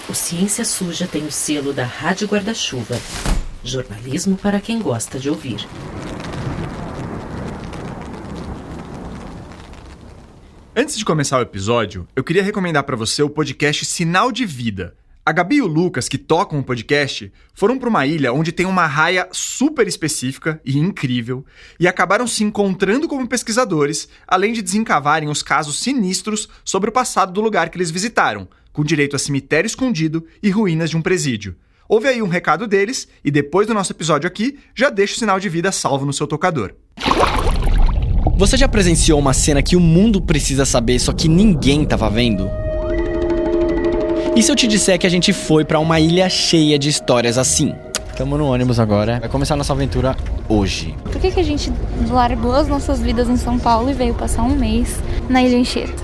O Ciência Suja tem o selo da Rádio Guarda-Chuva. Jornalismo para quem gosta de ouvir. Antes de começar o episódio, eu queria recomendar para você o podcast Sinal de Vida. A Gabi e o Lucas, que tocam o podcast, foram para uma ilha onde tem uma raia super específica e incrível e acabaram se encontrando como pesquisadores, além de desencavarem os casos sinistros sobre o passado do lugar que eles visitaram, com direito a cemitério escondido e ruínas de um presídio. Ouve aí um recado deles e depois do nosso episódio aqui, já deixa o Sinal de Vida salvo no seu tocador. Você já presenciou uma cena que o mundo precisa saber, só que ninguém tava vendo? E se eu te disser que a gente foi pra uma ilha cheia de histórias assim? Tamo no ônibus agora, vai começar a nossa aventura hoje. Por que a gente largou as nossas vidas em São Paulo e veio passar um mês na Ilha Anchieta?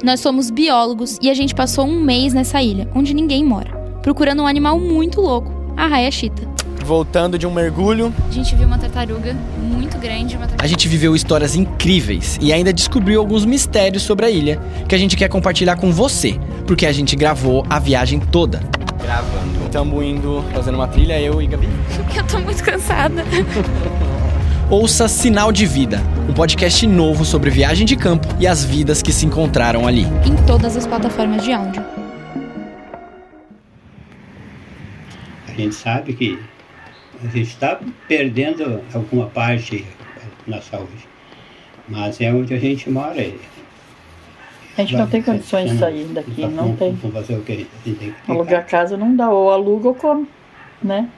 Nós somos biólogos e a gente passou um mês nessa ilha, onde ninguém mora, procurando um animal muito louco, a raia-chita. Voltando de um mergulho, A gente viu uma tartaruga muito grande. a gente viveu histórias incríveis e ainda descobriu alguns mistérios sobre a ilha que a gente quer compartilhar com você, porque a gente gravou a viagem toda. Gravando. Tamo indo, fazendo uma trilha, eu e Gabi. Eu tô muito cansada. Ouça Sinal de Vida, um podcast novo sobre viagem de campo e as vidas que se encontraram ali. Em todas as plataformas de áudio. A gente sabe que a gente está perdendo alguma parte na saúde, mas é onde a gente mora. A gente não tem condições de sair daqui, não tem. Vamos fazer o quê? Alugar casa não dá, ou aluga ou come, né?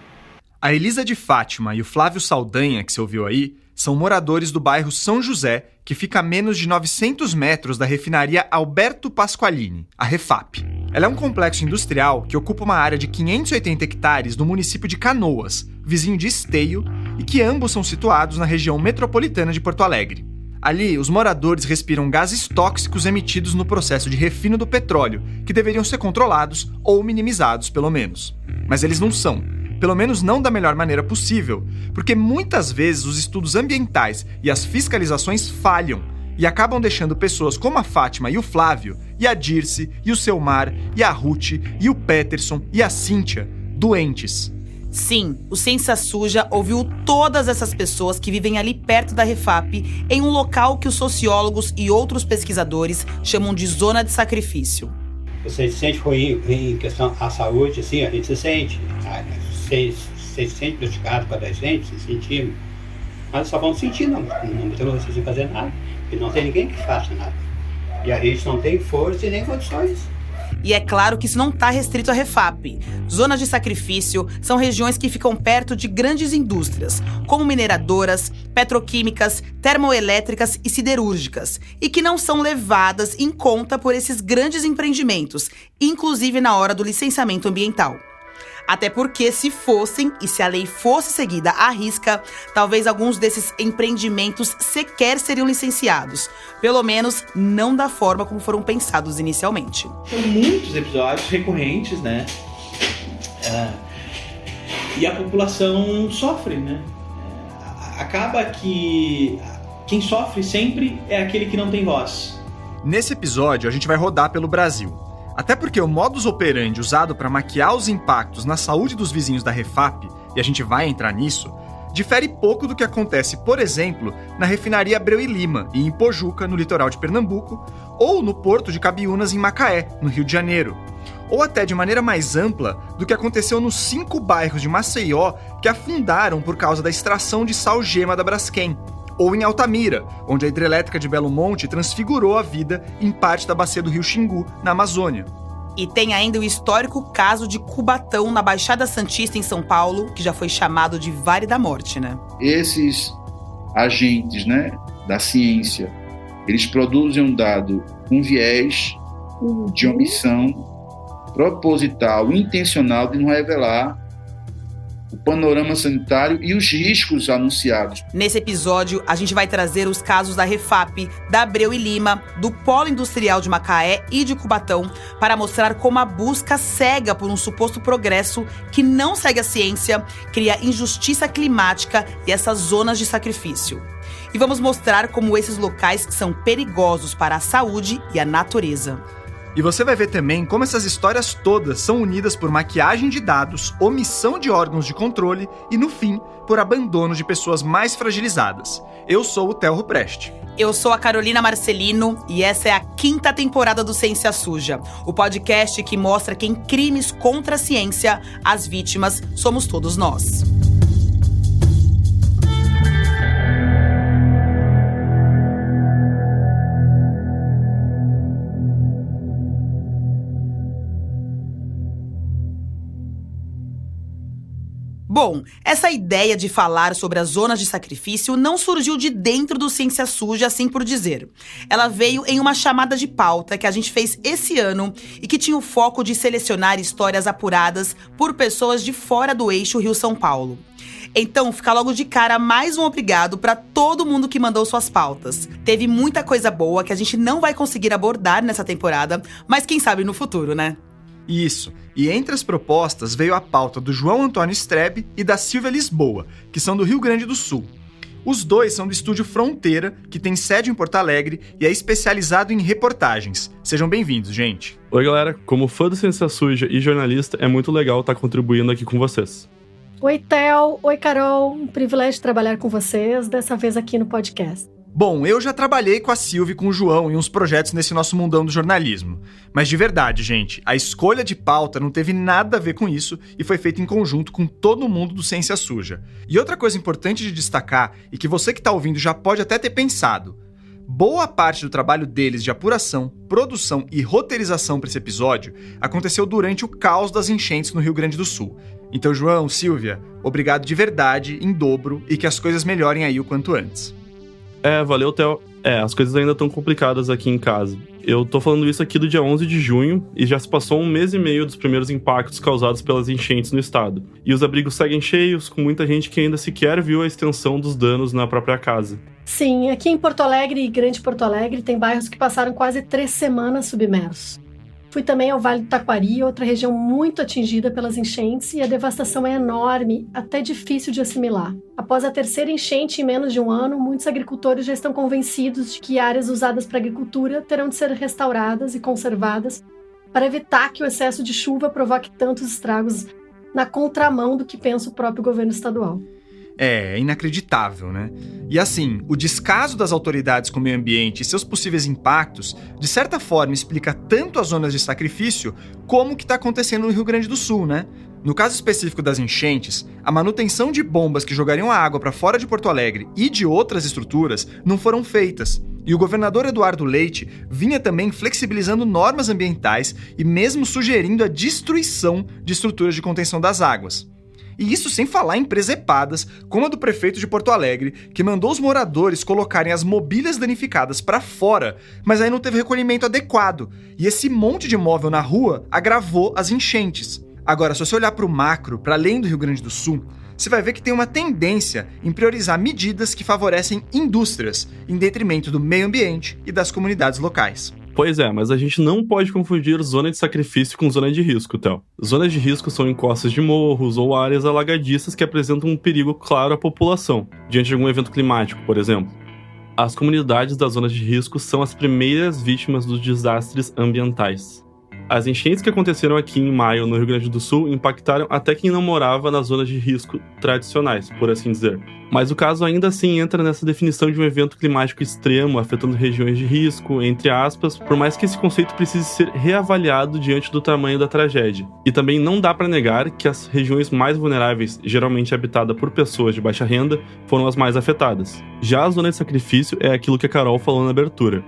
A Elisa de Fátima e o Flávio Saldanha, que você ouviu aí, são moradores do bairro São José, que fica a menos de 900 metros da refinaria Alberto Pasqualini, a Refap. Ela é um complexo industrial que ocupa uma área de 580 hectares no município de Canoas, vizinho de Esteio, e que ambos são situados na região metropolitana de Porto Alegre. Ali, os moradores respiram gases tóxicos emitidos no processo de refino do petróleo, que deveriam ser controlados ou minimizados, pelo menos. Mas eles não são. Pelo menos não da melhor maneira possível, porque muitas vezes os estudos ambientais e as fiscalizações falham e acabam deixando pessoas como a Fátima e o Flávio, e a Dirce, e o Selmar, e a Ruth, e o Peterson, e a Cíntia, doentes. Sim, o Ciência Suja ouviu todas essas pessoas que vivem ali perto da Refap, em um local que os sociólogos e outros pesquisadores chamam de zona de sacrifício. Você se sente ruim em questão à saúde, assim, a gente se sente. Você se sente prejudicado com a gente, se sentimos. Mas só vamos sentir, não temos que fazer nada. Porque não tem ninguém que faça nada. E a gente não tem força e nem condições. E é claro que isso não está restrito à Refap. Zonas de sacrifício são regiões que ficam perto de grandes indústrias, como mineradoras, petroquímicas, termoelétricas e siderúrgicas, e que não são levadas em conta por esses grandes empreendimentos, inclusive na hora do licenciamento ambiental. Até porque, se fossem, e se a lei fosse seguida à risca, talvez alguns desses empreendimentos sequer seriam licenciados. Pelo menos, não da forma como foram pensados inicialmente. São muitos episódios recorrentes, né? E a população sofre, né? Acaba que quem sofre sempre é aquele que não tem voz. Nesse episódio, a gente vai rodar pelo Brasil. Até porque o modus operandi usado para maquiar os impactos na saúde dos vizinhos da Refap, e a gente vai entrar nisso, difere pouco do que acontece, por exemplo, na refinaria Abreu e Lima, e em Pojuca, no litoral de Pernambuco, ou no porto de Cabiúnas, em Macaé, no Rio de Janeiro. Ou até de maneira mais ampla do que aconteceu nos 5 bairros de Maceió que afundaram por causa da extração de sal-gema da Braskem. Ou em Altamira, onde a hidrelétrica de Belo Monte transfigurou a vida em parte da bacia do rio Xingu, na Amazônia. E tem ainda o histórico caso de Cubatão, na Baixada Santista, em São Paulo, que já foi chamado de Vale da Morte, né? Esses agentes, né, da ciência, eles produzem um dado com viés de omissão proposital, intencional de não revelar o panorama sanitário e os riscos anunciados. Nesse episódio, a gente vai trazer os casos da Refap, da Abreu e Lima, do Polo Industrial de Macaé e de Cubatão, para mostrar como a busca cega por um suposto progresso que não segue a ciência, cria injustiça climática e essas zonas de sacrifício. E vamos mostrar como esses locais são perigosos para a saúde e a natureza. E você vai ver também como essas histórias todas são unidas por maquiagem de dados, omissão de órgãos de controle e, no fim, por abandono de pessoas mais fragilizadas. Eu sou o Theo Rupresti. Eu sou a Carolina Marcelino e essa é a 5ª temporada do Ciência Suja, o podcast que mostra que em crimes contra a ciência, as vítimas somos todos nós. Bom, essa ideia de falar sobre as zonas de sacrifício não surgiu de dentro do Ciência Suja, assim por dizer. Ela veio em uma chamada de pauta que a gente fez esse ano e que tinha o foco de selecionar histórias apuradas por pessoas de fora do eixo Rio-São Paulo. Então, fica logo de cara mais um obrigado para todo mundo que mandou suas pautas. Teve muita coisa boa que a gente não vai conseguir abordar nessa temporada, mas quem sabe no futuro, né? Isso. E entre as propostas veio a pauta do João Antônio Strebe e da Silvia Lisboa, que são do Rio Grande do Sul. Os dois são do estúdio Fronteira, que tem sede em Porto Alegre e é especializado em reportagens. Sejam bem-vindos, gente. Oi, galera. Como fã do Ciência Suja e jornalista, é muito legal estar contribuindo aqui com vocês. Oi, Theo. Oi, Carol. Um privilégio trabalhar com vocês, dessa vez aqui no podcast. Bom, eu já trabalhei com a Silvia e com o João em uns projetos nesse nosso mundão do jornalismo. Mas de verdade, gente, a escolha de pauta não teve nada a ver com isso e foi feita em conjunto com todo mundo do Ciência Suja. E outra coisa importante de destacar, e que você que está ouvindo já pode até ter pensado, boa parte do trabalho deles de apuração, produção e roteirização para esse episódio aconteceu durante o caos das enchentes no Rio Grande do Sul. Então, João, Silvia, obrigado de verdade, em dobro, e que as coisas melhorem aí o quanto antes. Valeu, Theo. As coisas ainda estão complicadas aqui em casa. Eu tô falando isso aqui do dia 11 de junho e já se passou 1 mês e meio dos primeiros impactos causados pelas enchentes no estado. E os abrigos seguem cheios, com muita gente que ainda sequer viu a extensão dos danos na própria casa. Sim, aqui em Porto Alegre e Grande Porto Alegre tem bairros que passaram quase 3 semanas submersos. Fui também ao Vale do Taquari, outra região muito atingida pelas enchentes, e a devastação é enorme, até difícil de assimilar. Após a 3ª enchente em menos de 1 ano, muitos agricultores já estão convencidos de que áreas usadas para agricultura terão de ser restauradas e conservadas para evitar que o excesso de chuva provoque tantos estragos, na contramão do que pensa o próprio governo estadual. É inacreditável, né? E assim, o descaso das autoridades com o meio ambiente e seus possíveis impactos, de certa forma, explica tanto as zonas de sacrifício como o que está acontecendo no Rio Grande do Sul, né? No caso específico das enchentes, a manutenção de bombas que jogariam a água para fora de Porto Alegre e de outras estruturas não foram feitas. E o governador Eduardo Leite vinha também flexibilizando normas ambientais e mesmo sugerindo a destruição de estruturas de contenção das águas. E isso sem falar em presepadas, como a do prefeito de Porto Alegre, que mandou os moradores colocarem as mobílias danificadas para fora, mas aí não teve recolhimento adequado. E esse monte de móvel na rua agravou as enchentes. Agora, se você olhar para o macro, para além do Rio Grande do Sul, você vai ver que tem uma tendência em priorizar medidas que favorecem indústrias, em detrimento do meio ambiente e das comunidades locais. Pois é, mas a gente não pode confundir zona de sacrifício com zona de risco, Theo. Zonas de risco são encostas de morros ou áreas alagadiças que apresentam um perigo claro à população, diante de algum evento climático, por exemplo. As comunidades das zonas de risco são as primeiras vítimas dos desastres ambientais. As enchentes que aconteceram aqui em maio no Rio Grande do Sul impactaram até quem não morava nas zonas de risco tradicionais, por assim dizer. Mas o caso ainda assim entra nessa definição de um evento climático extremo afetando regiões de risco, entre aspas, por mais que esse conceito precise ser reavaliado diante do tamanho da tragédia. E também não dá para negar que as regiões mais vulneráveis, geralmente habitadas por pessoas de baixa renda, foram as mais afetadas. Já a zona de sacrifício é aquilo que a Carol falou na abertura.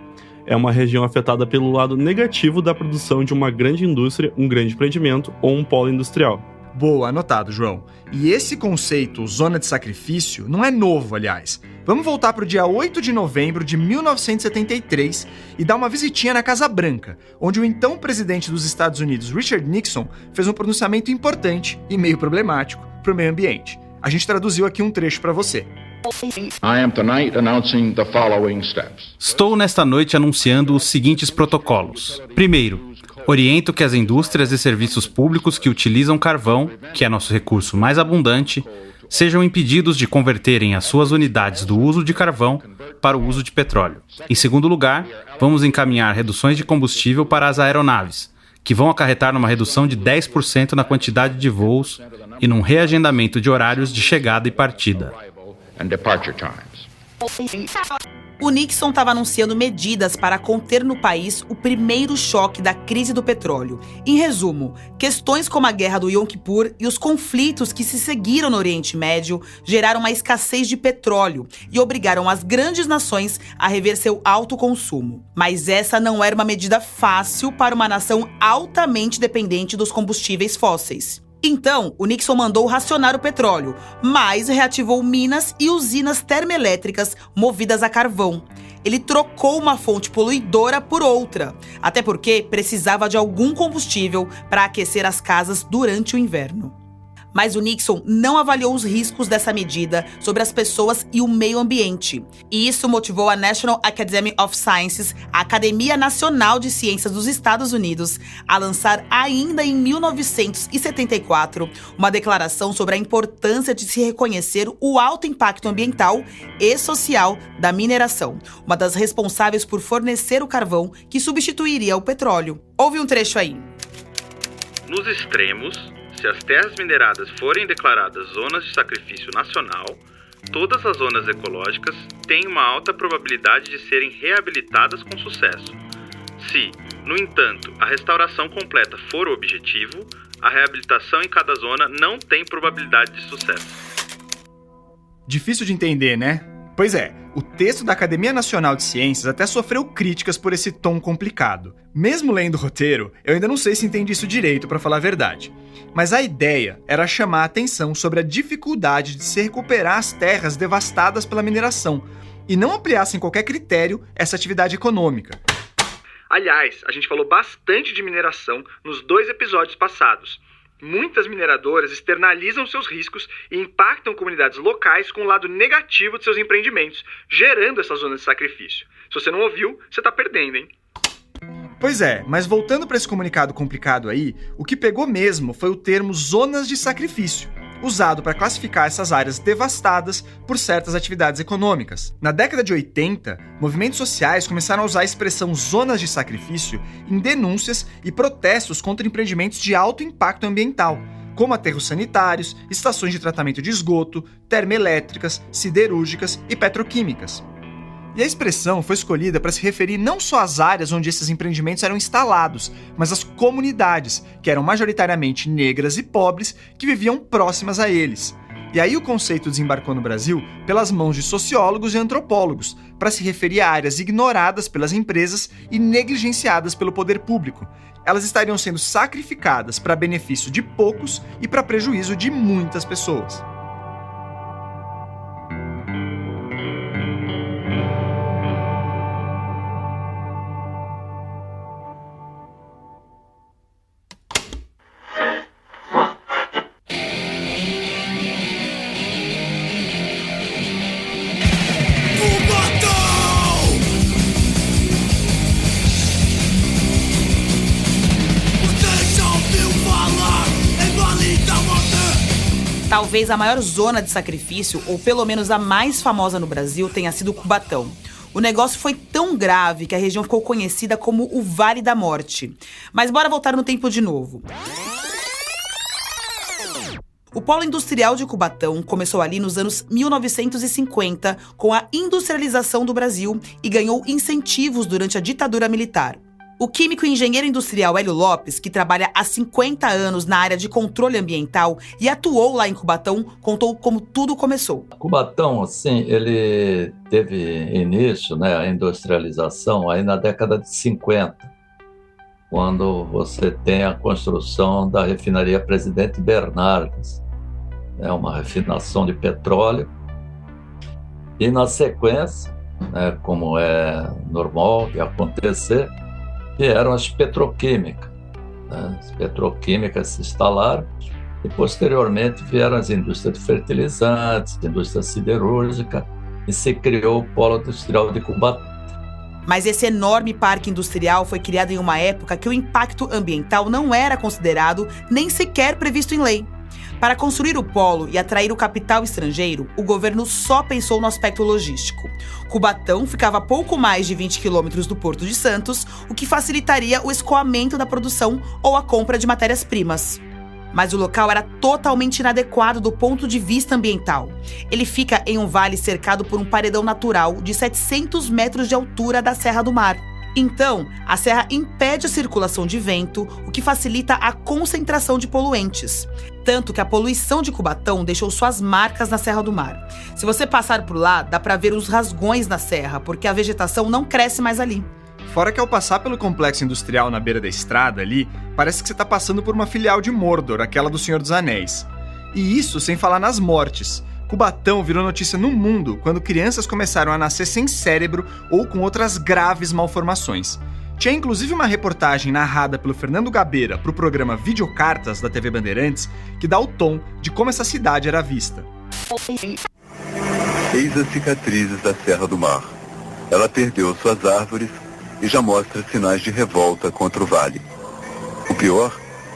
É uma região afetada pelo lado negativo da produção de uma grande indústria, um grande empreendimento ou um polo industrial. Boa, anotado, João. E esse conceito, zona de sacrifício, não é novo, aliás. Vamos voltar para o dia 8 de novembro de 1973 e dar uma visitinha na Casa Branca, onde o então presidente dos Estados Unidos, Richard Nixon, fez um pronunciamento importante e meio problemático para o meio ambiente. A gente traduziu aqui um trecho para você. Estou nesta noite anunciando os seguintes protocolos. Primeiro, oriento que as indústrias e serviços públicos que utilizam carvão, que é nosso recurso mais abundante, sejam impedidos de converterem as suas unidades do uso de carvão para o uso de petróleo. Em segundo lugar, vamos encaminhar reduções de combustível para as aeronaves, que vão acarretar numa redução de 10% na quantidade de voos e num reagendamento de horários de chegada e partida. O Nixon estava anunciando medidas para conter no país o primeiro choque da crise do petróleo. Em resumo, questões como a guerra do Yom Kippur e os conflitos que se seguiram no Oriente Médio geraram uma escassez de petróleo e obrigaram as grandes nações a rever seu alto consumo. Mas essa não era uma medida fácil para uma nação altamente dependente dos combustíveis fósseis. Então, o Nixon mandou racionar o petróleo, mas reativou minas e usinas termoelétricas movidas a carvão. Ele trocou uma fonte poluidora por outra, até porque precisava de algum combustível para aquecer as casas durante o inverno. Mas o Nixon não avaliou os riscos dessa medida sobre as pessoas e o meio ambiente. E isso motivou a National Academy of Sciences, a Academia Nacional de Ciências dos Estados Unidos, a lançar ainda em 1974 uma declaração sobre a importância de se reconhecer o alto impacto ambiental e social da mineração, uma das responsáveis por fornecer o carvão que substituiria o petróleo. Ouve um trecho aí. Nos extremos, se as terras mineradas forem declaradas zonas de sacrifício nacional, todas as zonas ecológicas têm uma alta probabilidade de serem reabilitadas com sucesso. Se, no entanto, a restauração completa for o objetivo, a reabilitação em cada zona não tem probabilidade de sucesso. Difícil de entender, né? Pois é, o texto da Academia Nacional de Ciências até sofreu críticas por esse tom complicado. Mesmo lendo o roteiro, eu ainda não sei se entendi isso direito, para falar a verdade. Mas a ideia era chamar a atenção sobre a dificuldade de se recuperar as terras devastadas pela mineração e não ampliar sem qualquer critério essa atividade econômica. Aliás, a gente falou bastante de mineração nos 2 episódios passados. Muitas mineradoras externalizam seus riscos e impactam comunidades locais com o lado negativo de seus empreendimentos, gerando essas zonas de sacrifício. Se você não ouviu, você tá perdendo, hein? Pois é, mas voltando para esse comunicado complicado aí, o que pegou mesmo foi o termo zonas de sacrifício, usado para classificar essas áreas devastadas por certas atividades econômicas. Na década de 80, movimentos sociais começaram a usar a expressão zonas de sacrifício em denúncias e protestos contra empreendimentos de alto impacto ambiental, como aterros sanitários, estações de tratamento de esgoto, termoelétricas, siderúrgicas e petroquímicas. E a expressão foi escolhida para se referir não só às áreas onde esses empreendimentos eram instalados, mas às comunidades, que eram majoritariamente negras e pobres, que viviam próximas a eles. E aí o conceito desembarcou no Brasil pelas mãos de sociólogos e antropólogos, para se referir a áreas ignoradas pelas empresas e negligenciadas pelo poder público. Elas estariam sendo sacrificadas para benefício de poucos e para prejuízo de muitas pessoas. Talvez a maior zona de sacrifício, ou pelo menos a mais famosa no Brasil, tenha sido Cubatão. O negócio foi tão grave que a região ficou conhecida como o Vale da Morte. Mas bora voltar no tempo de novo. O polo industrial de Cubatão começou ali nos anos 1950 com a industrialização do Brasil e ganhou incentivos durante a ditadura militar. O químico e engenheiro industrial Hélio Lopes, que trabalha há 50 anos na área de controle ambiental e atuou lá em Cubatão, contou como tudo começou. Cubatão, assim, ele teve início, né, a industrialização aí na década de 50, quando você tem a construção da refinaria Presidente Bernardes, né, uma refinação de petróleo, e na sequência, né, como é normal de acontecer, vieram as petroquímicas. Né? As petroquímicas se instalaram e, posteriormente, vieram as indústrias de fertilizantes, indústria siderúrgica, e se criou o Polo Industrial de Cubatão. Mas esse enorme parque industrial foi criado em uma época que o impacto ambiental não era considerado nem sequer previsto em lei. Para construir o polo e atrair o capital estrangeiro, o governo só pensou no aspecto logístico. Cubatão ficava a pouco mais de 20 quilômetros do Porto de Santos, o que facilitaria o escoamento da produção ou a compra de matérias-primas. Mas o local era totalmente inadequado do ponto de vista ambiental. Ele fica em um vale cercado por um paredão natural de 700 metros de altura da Serra do Mar. Então, a serra impede a circulação de vento, o que facilita a concentração de poluentes. Tanto que a poluição de Cubatão deixou suas marcas na Serra do Mar. Se você passar por lá, dá para ver os rasgões na serra, porque a vegetação não cresce mais ali. Fora que ao passar pelo complexo industrial na beira da estrada ali, parece que você tá passando por uma filial de Mordor, aquela do Senhor dos Anéis. E isso sem falar nas mortes. Cubatão virou notícia no mundo quando crianças começaram a nascer sem cérebro ou com outras graves malformações. Tinha inclusive uma reportagem narrada pelo Fernando Gabeira pro programa Videocartas da TV Bandeirantes que dá o tom de como essa cidade era vista. Eis as cicatrizes da Serra do Mar. Ela perdeu suas árvores e já mostra sinais de revolta contra o vale. O pior,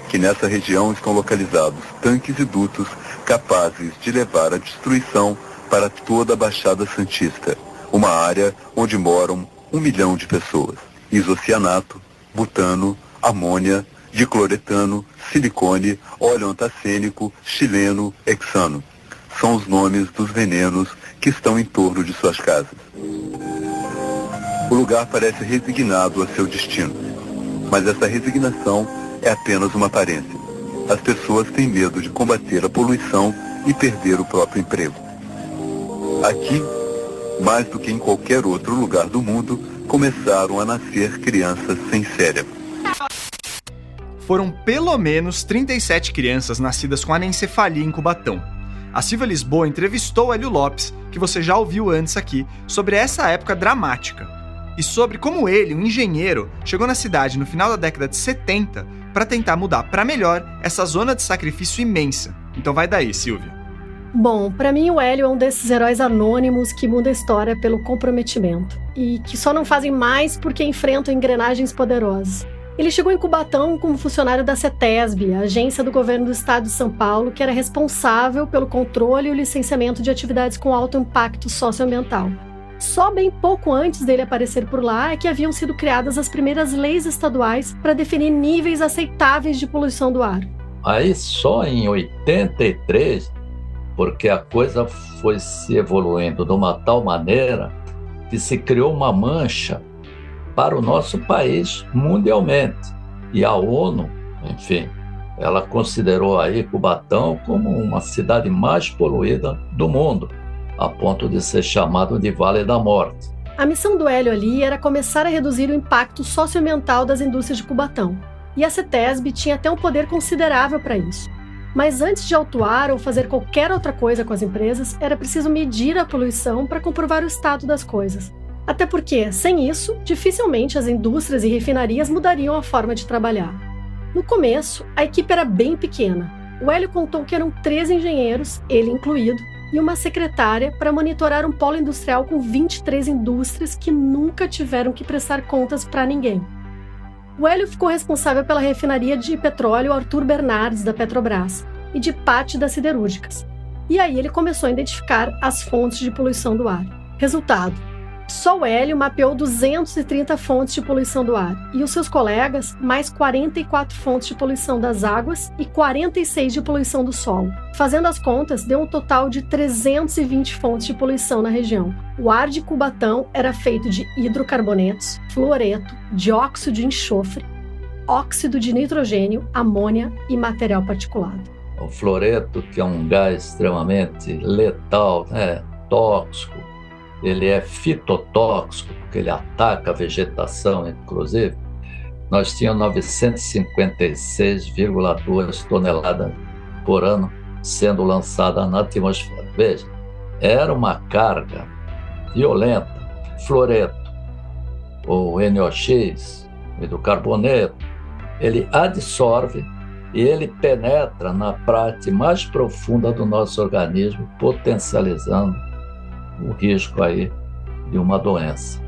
que nessa região estão localizados tanques e dutos capazes de levar a destruição para toda a Baixada Santista, uma área onde moram 1 milhão de pessoas. Isocianato, butano, amônia, dicloretano, silicone, óleo antacênico, xileno, hexano. São os nomes dos venenos que estão em torno de suas casas. O lugar parece resignado a seu destino, mas essa resignação é apenas uma aparência. As pessoas têm medo de combater a poluição e perder o próprio emprego. Aqui, mais do que em qualquer outro lugar do mundo, começaram a nascer crianças sem cérebro. Foram pelo menos 37 crianças nascidas com anencefalia em Cubatão. A Silvia Lisboa entrevistou Hélio Lopes, que você já ouviu antes aqui, sobre essa época dramática. E sobre como ele, um engenheiro, chegou na cidade no final da década de 70 para tentar mudar para melhor essa zona de sacrifício imensa. Então vai daí, Silvia. Bom, para mim o Hélio é um desses heróis anônimos que muda a história pelo comprometimento e que só não fazem mais porque enfrentam engrenagens poderosas. Ele chegou em Cubatão como funcionário da CETESB, a agência do governo do estado de São Paulo, que era responsável pelo controle e o licenciamento de atividades com alto impacto socioambiental. Só bem pouco antes dele aparecer por lá é que haviam sido criadas as primeiras leis estaduais para definir níveis aceitáveis de poluição do ar. Aí só em 83, porque a coisa foi se evoluindo de uma tal maneira que se criou uma mancha para o nosso país mundialmente. E a ONU, enfim, ela considerou aí Cubatão como uma cidade mais poluída do mundo, a ponto de ser chamado de Vale da Morte. A missão do Hélio ali era começar a reduzir o impacto socioambiental das indústrias de Cubatão. E a CETESB tinha até um poder considerável para isso. Mas antes de autuar ou fazer qualquer outra coisa com as empresas, era preciso medir a poluição para comprovar o estado das coisas. Até porque, sem isso, dificilmente as indústrias e refinarias mudariam a forma de trabalhar. No começo, a equipe era bem pequena. O Hélio contou que eram 3 engenheiros, ele incluído, e uma secretária para monitorar um polo industrial com 23 indústrias que nunca tiveram que prestar contas para ninguém. O Hélio ficou responsável pela refinaria de petróleo Arthur Bernardes, da Petrobras, e de Patti, das siderúrgicas. E aí ele começou a identificar as fontes de poluição do ar. Resultado: só o Hélio mapeou 230 fontes de poluição do ar, e os seus colegas, mais 44 fontes de poluição das águas e 46 de poluição do solo. Fazendo as contas, deu um total de 320 fontes de poluição na região. O ar de Cubatão era feito de hidrocarbonetos, fluoreto, dióxido de enxofre, óxido de nitrogênio, amônia e material particulado. O fluoreto, que é um gás extremamente letal, tóxico, ele é fitotóxico, porque ele ataca a vegetação, inclusive. Nós tínhamos 956,2 toneladas por ano sendo lançada na atmosfera. Veja, era uma carga violenta. Fluoreto, o NOx, o hidrocarboneto, ele absorve e ele penetra na parte mais profunda do nosso organismo, potencializando o risco aí de uma doença.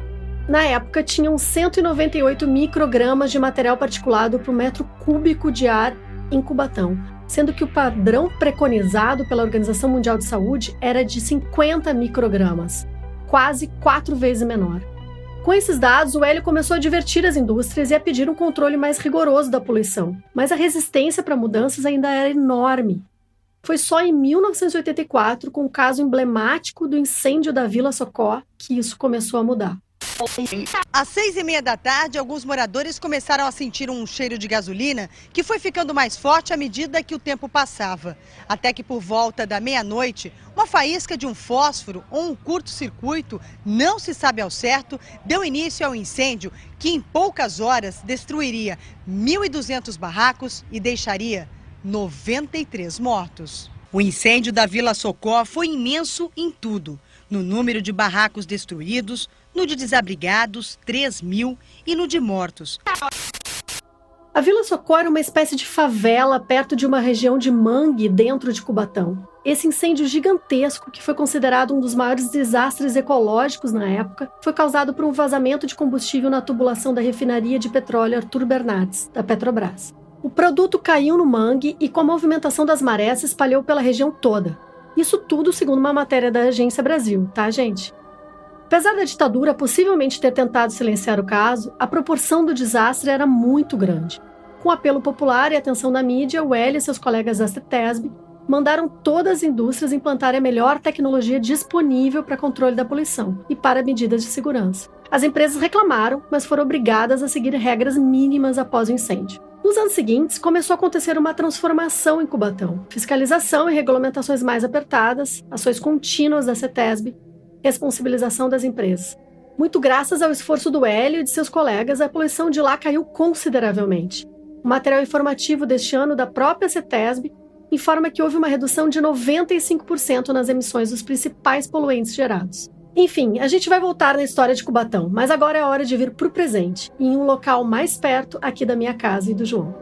Na época, tinham 198 microgramas de material particulado por metro cúbico de ar em Cubatão. sendo que o padrão preconizado pela Organização Mundial de Saúde era de 50 microgramas, quase 4 vezes menor. Com esses dados, o Hélio começou a advertir as indústrias e a pedir um controle mais rigoroso da poluição, mas a resistência para mudanças ainda era enorme. Foi só em 1984, com o caso emblemático do incêndio da Vila Socó, que isso começou a mudar. Às 6h30 da tarde, alguns moradores começaram a sentir um cheiro de gasolina que foi ficando mais forte à medida que o tempo passava. Até que por volta da meia-noite, uma faísca de um fósforo ou um curto-circuito, não se sabe ao certo, deu início ao incêndio que em poucas horas destruiria 1.200 barracos e deixaria 93 mortos. O incêndio da Vila Socó foi imenso em tudo. No número de barracos destruídos, no de desabrigados, 3.000, e no de mortos. A Vila Socó era uma espécie de favela perto de uma região de mangue dentro de Cubatão. Esse incêndio gigantesco, que foi considerado um dos maiores desastres ecológicos na época, foi causado por um vazamento de combustível na tubulação da refinaria de petróleo Arthur Bernardes, da Petrobras. O produto caiu no mangue e, com a movimentação das marés, se espalhou pela região toda. Isso tudo segundo uma matéria da Agência Brasil, tá, gente? Apesar da ditadura possivelmente ter tentado silenciar o caso, a proporção do desastre era muito grande. Com o apelo popular e atenção da mídia, o Hélio e seus colegas da CETESB mandaram todas as indústrias implantarem a melhor tecnologia disponível para controle da poluição e para medidas de segurança. As empresas reclamaram, mas foram obrigadas a seguir regras mínimas após o incêndio. Nos anos seguintes, começou a acontecer uma transformação em Cubatão. Fiscalização e regulamentações mais apertadas, ações contínuas da CETESB, responsabilização das empresas. Muito graças ao esforço do Hélio e de seus colegas, a poluição de lá caiu consideravelmente. O material informativo deste ano da própria CETESB informa que houve uma redução de 95% nas emissões dos principais poluentes gerados. Enfim, a gente vai voltar na história de Cubatão, mas agora é hora de vir para o presente, em um local mais perto aqui da minha casa e do João.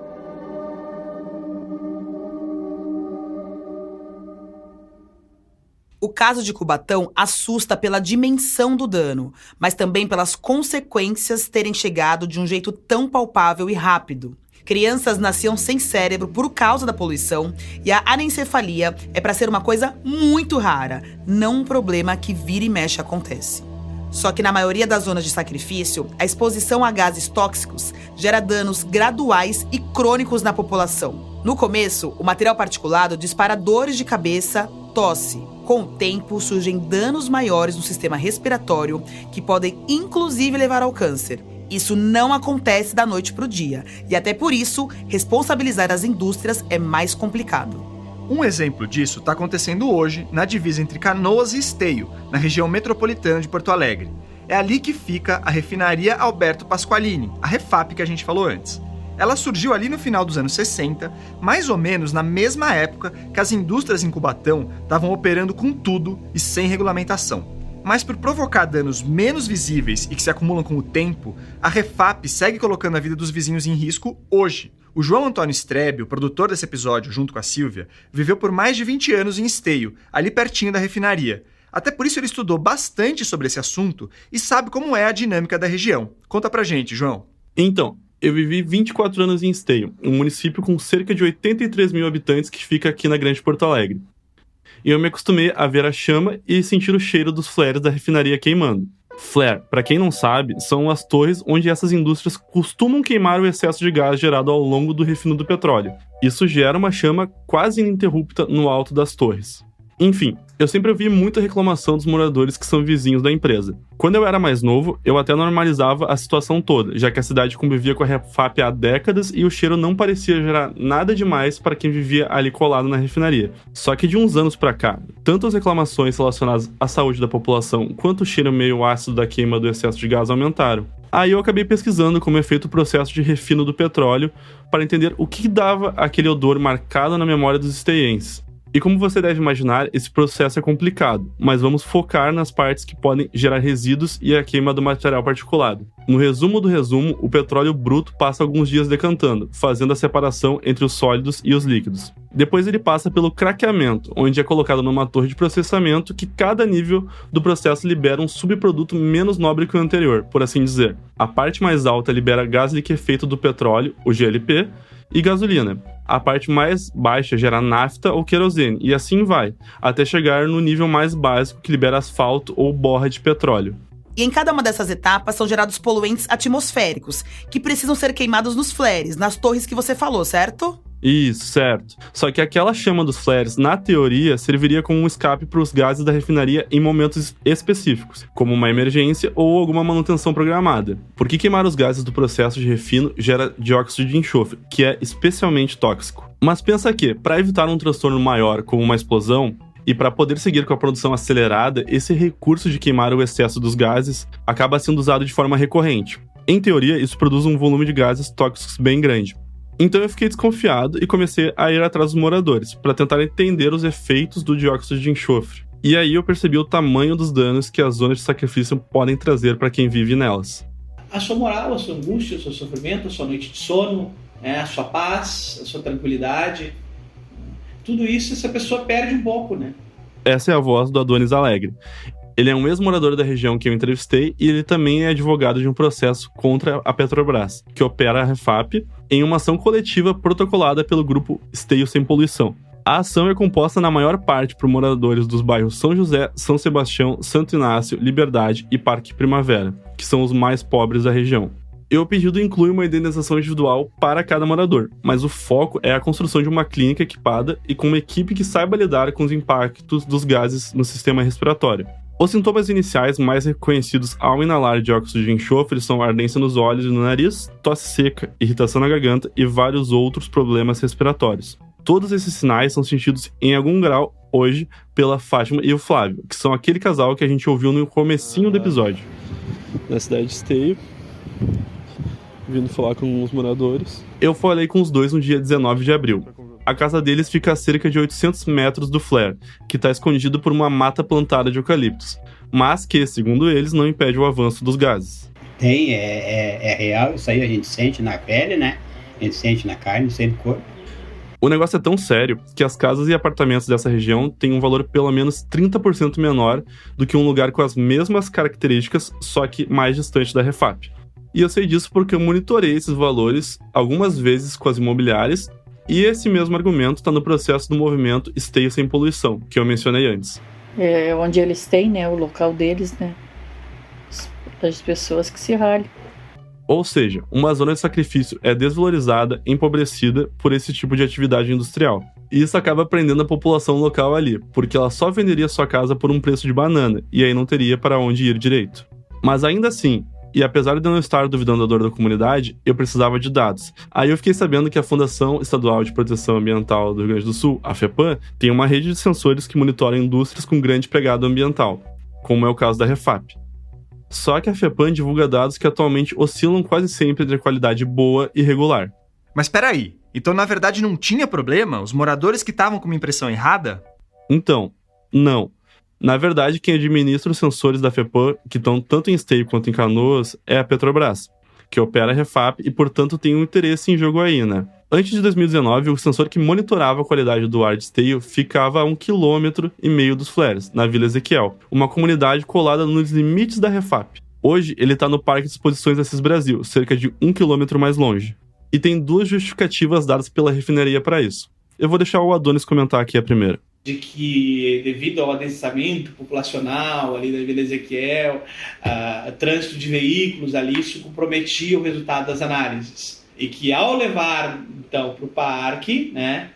O caso de Cubatão assusta pela dimensão do dano, mas também pelas consequências terem chegado de um jeito tão palpável e rápido. Crianças nasciam sem cérebro por causa da poluição e a anencefalia é para ser uma coisa muito rara, não um problema que vira e mexe acontece. Só que na maioria das zonas de sacrifício, a exposição a gases tóxicos gera danos graduais e crônicos na população. No começo, o material particulado dispara dores de cabeça, tosse. Com o tempo, surgem danos maiores no sistema respiratório que podem inclusive levar ao câncer. Isso não acontece da noite para o dia, e até por isso, responsabilizar as indústrias é mais complicado. Um exemplo disso está acontecendo hoje na divisa entre Canoas e Esteio, na região metropolitana de Porto Alegre. É ali que fica a refinaria Alberto Pasqualini, a Refap que a gente falou antes. Ela surgiu ali no final dos anos 60, mais ou menos na mesma época que as indústrias em Cubatão estavam operando com tudo e sem regulamentação. Mas por provocar danos menos visíveis e que se acumulam com o tempo, a Refap segue colocando a vida dos vizinhos em risco hoje. O João Antônio Strebe, o produtor desse episódio, junto com a Silvia, viveu por mais de 20 anos em Esteio, ali pertinho da refinaria. Até por isso ele estudou bastante sobre esse assunto e sabe como é a dinâmica da região. Conta pra gente, João. Então, eu vivi 24 anos em Esteio, um município com cerca de 83 mil habitantes que fica aqui na Grande Porto Alegre. E eu me acostumei a ver a chama e sentir o cheiro dos flares da refinaria queimando. Flare, para quem não sabe, são as torres onde essas indústrias costumam queimar o excesso de gás gerado ao longo do refino do petróleo. Isso gera uma chama quase ininterrupta no alto das torres. Enfim, eu sempre ouvi muita reclamação dos moradores que são vizinhos da empresa. Quando eu era mais novo, eu até normalizava a situação toda, já que a cidade convivia com a Refap há décadas e o cheiro não parecia gerar nada demais para quem vivia ali colado na refinaria. Só que de uns anos pra cá, tanto as reclamações relacionadas à saúde da população, quanto o cheiro meio ácido da queima do excesso de gás aumentaram. Aí eu acabei pesquisando como é feito o processo de refino do petróleo para entender o que dava aquele odor marcado na memória dos esteienses. E como você deve imaginar, esse processo é complicado, mas vamos focar nas partes que podem gerar resíduos e a queima do material particulado. No resumo do resumo, o petróleo bruto passa alguns dias decantando, fazendo a separação entre os sólidos e os líquidos. Depois ele passa pelo craqueamento, onde é colocado numa torre de processamento que cada nível do processo libera um subproduto menos nobre que o anterior, por assim dizer. A parte mais alta libera gás liquefeito do petróleo, o GLP, e gasolina. A parte mais baixa gera nafta ou querosene, e assim vai, até chegar no nível mais básico que libera asfalto ou borra de petróleo. E em cada uma dessas etapas são gerados poluentes atmosféricos, que precisam ser queimados nos flares, nas torres que você falou, certo? Isso, certo. Só que aquela chama dos flares, na teoria, serviria como um escape para os gases da refinaria em momentos específicos, como uma emergência ou alguma manutenção programada. Porque queimar os gases do processo de refino gera dióxido de enxofre, que é especialmente tóxico. Mas pensa que, para evitar um transtorno maior, como uma explosão, e para poder seguir com a produção acelerada, esse recurso de queimar o excesso dos gases acaba sendo usado de forma recorrente. Em teoria, isso produz um volume de gases tóxicos bem grande. Então eu fiquei desconfiado e comecei a ir atrás dos moradores, para tentar entender os efeitos do dióxido de enxofre. E aí eu percebi o tamanho dos danos que as zonas de sacrifício podem trazer para quem vive nelas. A sua moral, a sua angústia, o seu sofrimento, a sua noite de sono, a sua paz, a sua tranquilidade, tudo isso essa pessoa perde um pouco, né? Essa é a voz do Adonis Alegre. Ele é um ex-morador da região que eu entrevistei e ele também é advogado de um processo contra a Petrobras, que opera a Refap, em uma ação coletiva protocolada pelo grupo Esteio Sem Poluição. A ação é composta na maior parte por moradores dos bairros São José, São Sebastião, Santo Inácio, Liberdade e Parque Primavera, que são os mais pobres da região. E o pedido inclui uma indenização individual para cada morador, mas o foco é a construção de uma clínica equipada e com uma equipe que saiba lidar com os impactos dos gases no sistema respiratório. Os sintomas iniciais mais reconhecidos ao inalar dióxido de enxofre são ardência nos olhos e no nariz, tosse seca, irritação na garganta e vários outros problemas respiratórios. Todos esses sinais são sentidos em algum grau hoje pela Fátima e o Flávio, que são aquele casal que a gente ouviu no comecinho do episódio. Na cidade de Esteio, vindo falar com os moradores. Eu falei com os dois no dia 19 de abril. A casa deles fica a cerca de 800 metros do flare, que está escondido por uma mata plantada de eucaliptos, mas que, segundo eles, não impede o avanço dos gases. É real, isso aí a gente sente na pele, né? A gente sente na carne, sente no corpo. O negócio é tão sério que as casas e apartamentos dessa região têm um valor pelo menos 30% menor do que um lugar com as mesmas características, só que mais distante da Refap. E eu sei disso porque eu monitorei esses valores algumas vezes com as imobiliárias. E esse mesmo argumento está no processo do movimento Esteio Sem Poluição, que eu mencionei antes. É onde eles têm, né, o local deles, né, das pessoas que se ralham. Ou seja, uma zona de sacrifício é desvalorizada, empobrecida por esse tipo de atividade industrial. E isso acaba prendendo a população local ali, porque ela só venderia sua casa por um preço de banana, e aí não teria para onde ir direito. Mas ainda assim, e apesar de eu não estar duvidando da dor da comunidade, eu precisava de dados. Aí eu fiquei sabendo que a Fundação Estadual de Proteção Ambiental do Rio Grande do Sul, a FEPAM, tem uma rede de sensores que monitoram indústrias com grande pegada ambiental, como é o caso da Refap. Só que a FEPAM divulga dados que atualmente oscilam quase sempre entre qualidade boa e regular. Mas peraí, então na verdade não tinha problema? Os moradores que estavam com uma impressão errada? Então, não. Na verdade, quem administra os sensores da FEPAM, que estão tanto em Esteio quanto em Canoas, é a Petrobras, que opera a Refap e, portanto, tem um interesse em jogo aí, né? Antes de 2019, o sensor que monitorava a qualidade do ar de Esteio ficava a 1,5 km dos flares, na Vila Ezequiel, uma comunidade colada nos limites da Refap. Hoje, ele está no Parque de Exposições Assis Brasil, cerca de 1 km mais longe. E tem duas justificativas dadas pela refinaria para isso. Eu vou deixar o Adonis comentar aqui a primeira. De que, devido ao adensamento populacional ali da Vila Ezequiel, trânsito de veículos ali, isso comprometia o resultado das análises. E que ao levar, então, para o parque, né,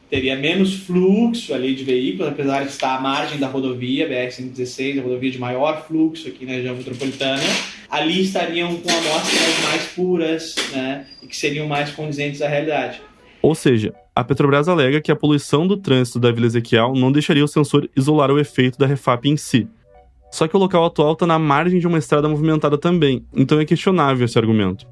teria menos fluxo ali de veículos, apesar de estar à margem da rodovia, BR-116, a rodovia de maior fluxo aqui na região metropolitana, ali estariam com amostras mais puras, né, e que seriam mais condizentes à realidade. Ou seja, a Petrobras alega que a poluição do trânsito da Vila Ezequiel não deixaria o sensor isolar o efeito da Refap em si. Só que o local atual está na margem de uma estrada movimentada também, então é questionável esse argumento.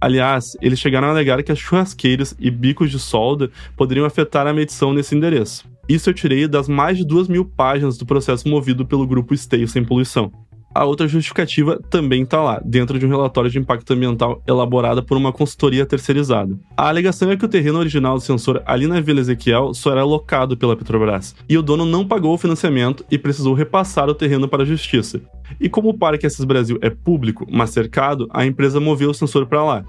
Aliás, eles chegaram a alegar que as churrasqueiras e bicos de solda poderiam afetar a medição nesse endereço. Isso eu tirei das mais de 2.000 páginas do processo movido pelo grupo Esteio Sem Poluição. A outra justificativa também está lá, dentro de um relatório de impacto ambiental elaborado por uma consultoria terceirizada. A alegação é que o terreno original do sensor ali na Vila Ezequiel só era alocado pela Petrobras, e o dono não pagou o financiamento e precisou repassar o terreno para a justiça. E como o Parque Assis Brasil é público, mas cercado, a empresa moveu o sensor para lá.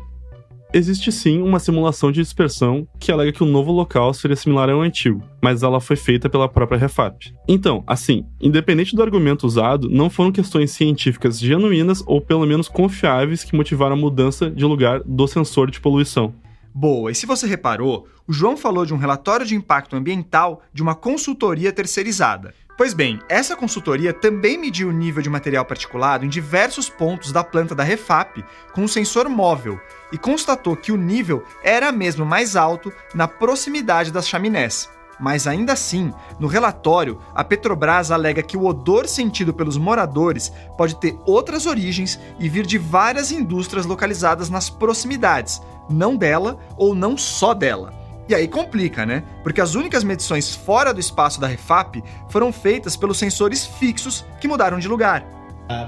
Existe sim uma simulação de dispersão que alega que o novo local seria similar ao antigo, mas ela foi feita pela própria Refap. Então, assim, independente do argumento usado, não foram questões científicas genuínas ou pelo menos confiáveis que motivaram a mudança de lugar do sensor de poluição. Boa, e se você reparou, o João falou de um relatório de impacto ambiental de uma consultoria terceirizada. Pois bem, essa consultoria também mediu o nível de material particulado em diversos pontos da planta da Refap com um sensor móvel e constatou que o nível era mesmo mais alto na proximidade das chaminés. Mas ainda assim, no relatório, a Petrobras alega que o odor sentido pelos moradores pode ter outras origens e vir de várias indústrias localizadas nas proximidades, não dela ou não só dela. E aí complica, né? Porque as únicas medições fora do espaço da Refap foram feitas pelos sensores fixos que mudaram de lugar.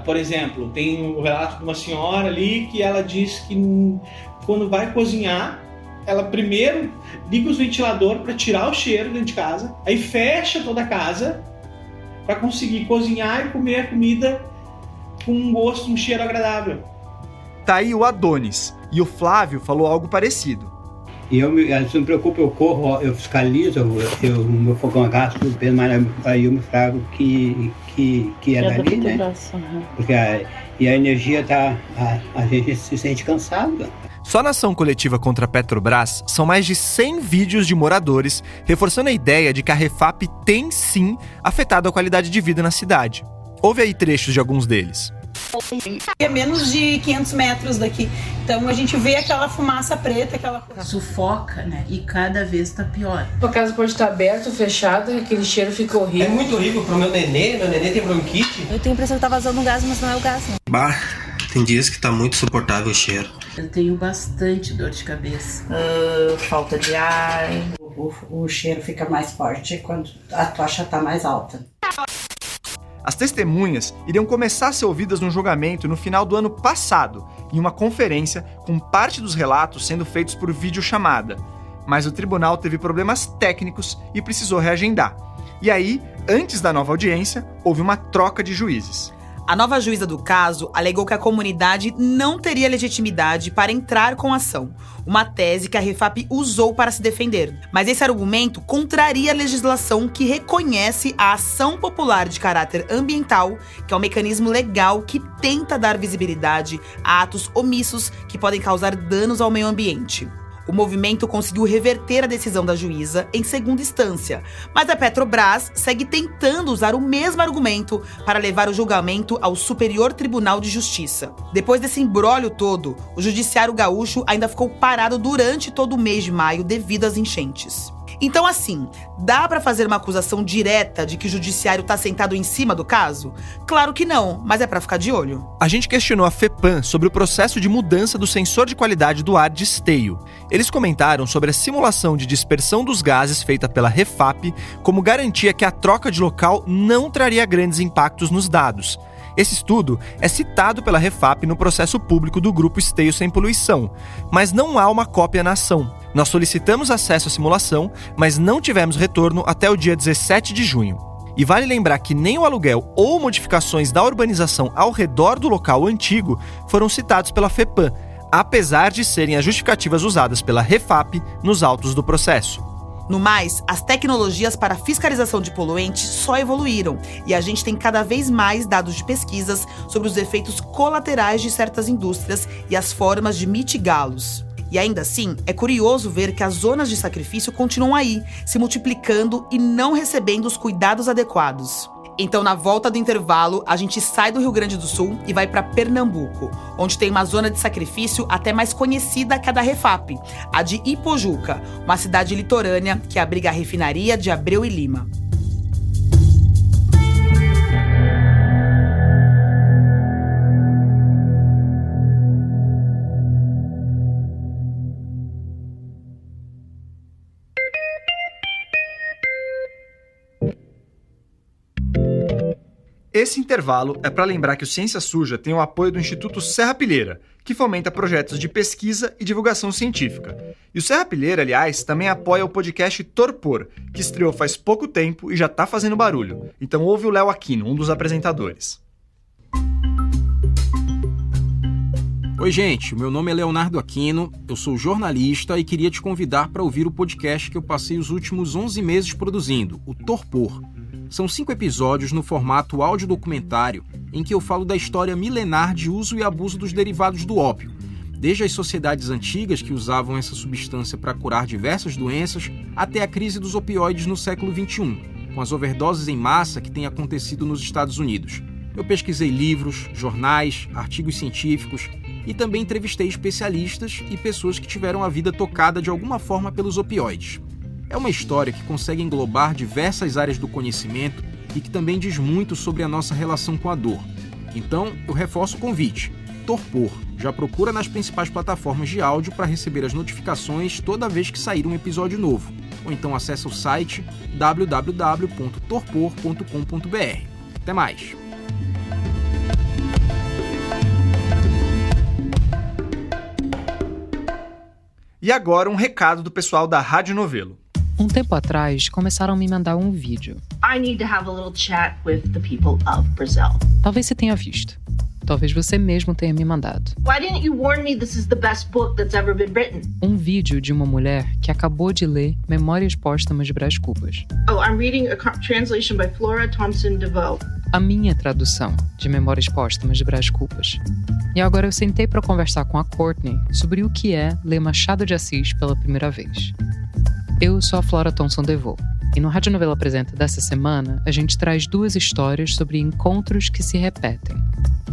Por exemplo, tem o relato de uma senhora ali que ela diz que quando vai cozinhar, ela primeiro liga os ventiladores para tirar o cheiro dentro de casa, aí fecha toda a casa para conseguir cozinhar e comer a comida com um gosto, um cheiro agradável. Tá aí o Adonis, e o Flávio falou algo parecido. E eu não me preocupo, eu corro, eu fiscalizo, o meu fogão a gás, tudo bem, mas aí eu me trago que é dali, né? Porque a energia a gente se sente cansado. Só na ação coletiva contra a Petrobras, são mais de 100 vídeos de moradores reforçando a ideia de que a Refap tem sim afetado a qualidade de vida na cidade. Ouve aí trechos de alguns deles. É menos de 500 metros daqui. Então a gente vê aquela fumaça preta, aquela coisa. Sufoca, né? E cada vez tá pior. A casa pode estar aberta ou fechada, aquele cheiro fica horrível. É muito horrível pro meu nenê tem bronquite. Eu tenho a impressão que tá vazando um gás, mas não é o gás, não. Bah, tem dias que tá muito suportável o cheiro. Eu tenho bastante dor de cabeça. Falta de ar. O cheiro fica mais forte quando a tocha tá mais alta. As testemunhas iriam começar a ser ouvidas no julgamento no final do ano passado, em uma conferência com parte dos relatos sendo feitos por videochamada. Mas o tribunal teve problemas técnicos e precisou reagendar. E aí, antes da nova audiência, houve uma troca de juízes. A nova juíza do caso alegou que a comunidade não teria legitimidade para entrar com a ação, uma tese que a Refap usou para se defender. Mas esse argumento contraria a legislação que reconhece a ação popular de caráter ambiental, que é um mecanismo legal que tenta dar visibilidade a atos omissos que podem causar danos ao meio ambiente. O movimento conseguiu reverter a decisão da juíza em segunda instância, mas a Petrobras segue tentando usar o mesmo argumento para levar o julgamento ao Superior Tribunal de Justiça. Depois desse imbróglio todo, o Judiciário Gaúcho ainda ficou parado durante todo o mês de maio devido às enchentes. Então, assim, dá pra fazer uma acusação direta de que o judiciário tá sentado em cima do caso? Claro que não, mas é pra ficar de olho. A gente questionou a FEPAM sobre o processo de mudança do sensor de qualidade do ar de Esteio. Eles comentaram sobre a simulação de dispersão dos gases feita pela Refap como garantia que a troca de local não traria grandes impactos nos dados. Esse estudo é citado pela Refap no processo público do Grupo Esteio Sem Poluição, mas não há uma cópia na ação. Nós solicitamos acesso à simulação, mas não tivemos retorno até o dia 17 de junho. E vale lembrar que nem o aluguel ou modificações da urbanização ao redor do local antigo foram citados pela FEPAM, apesar de serem as justificativas usadas pela Refap nos autos do processo. No mais, as tecnologias para fiscalização de poluentes só evoluíram e a gente tem cada vez mais dados de pesquisas sobre os efeitos colaterais de certas indústrias e as formas de mitigá-los. E ainda assim, é curioso ver que as zonas de sacrifício continuam aí, se multiplicando e não recebendo os cuidados adequados. Então, na volta do intervalo, a gente sai do Rio Grande do Sul e vai para Pernambuco, onde tem uma zona de sacrifício até mais conhecida que a da Refap, a de Ipojuca, uma cidade litorânea que abriga a refinaria de Abreu e Lima. Esse intervalo é para lembrar que o Ciência Suja tem o apoio do Instituto Serrapilheira, que fomenta projetos de pesquisa e divulgação científica. E o Serrapilheira, aliás, também apoia o podcast Torpor, que estreou faz pouco tempo e já tá fazendo barulho. Então ouve o Léo Aquino, um dos apresentadores. Oi, gente, o meu nome é Leonardo Aquino, eu sou jornalista e queria te convidar para ouvir o podcast que eu passei os últimos 11 meses produzindo, o Torpor. São 5 episódios no formato audiodocumentário, em que eu falo da história milenar de uso e abuso dos derivados do ópio, desde as sociedades antigas que usavam essa substância para curar diversas doenças, até a crise dos opioides no século XXI, com as overdoses em massa que têm acontecido nos Estados Unidos. Eu pesquisei livros, jornais, artigos científicos e também entrevistei especialistas e pessoas que tiveram a vida tocada de alguma forma pelos opioides. É uma história que consegue englobar diversas áreas do conhecimento e que também diz muito sobre a nossa relação com a dor. Então, eu reforço o convite. Torpor. Já procura nas principais plataformas de áudio para receber as notificações toda vez que sair um episódio novo. Ou então acessa o site www.torpor.com.br. Até mais! E agora um recado do pessoal da Rádio Novelo. Um tempo atrás, começaram a me mandar um vídeo. I need to have a little chat with the people of Brazil. Talvez você tenha visto. Talvez você mesmo tenha me mandado. Why didn't you warn me this is the best book that's ever been written? Um vídeo de uma mulher que acabou de ler Memórias Póstumas de Brás Cubas. Oh, I'm reading a translation by Flora Thompson DeVoe. A minha tradução de Memórias Póstumas de Brás Cubas. E agora eu sentei para conversar com a Courtney sobre o que é ler Machado de Assis pela primeira vez. Eu sou a Flora Thompson DeVoe. E no Rádio Novelo Apresenta dessa semana, a gente traz 2 histórias sobre encontros que se repetem.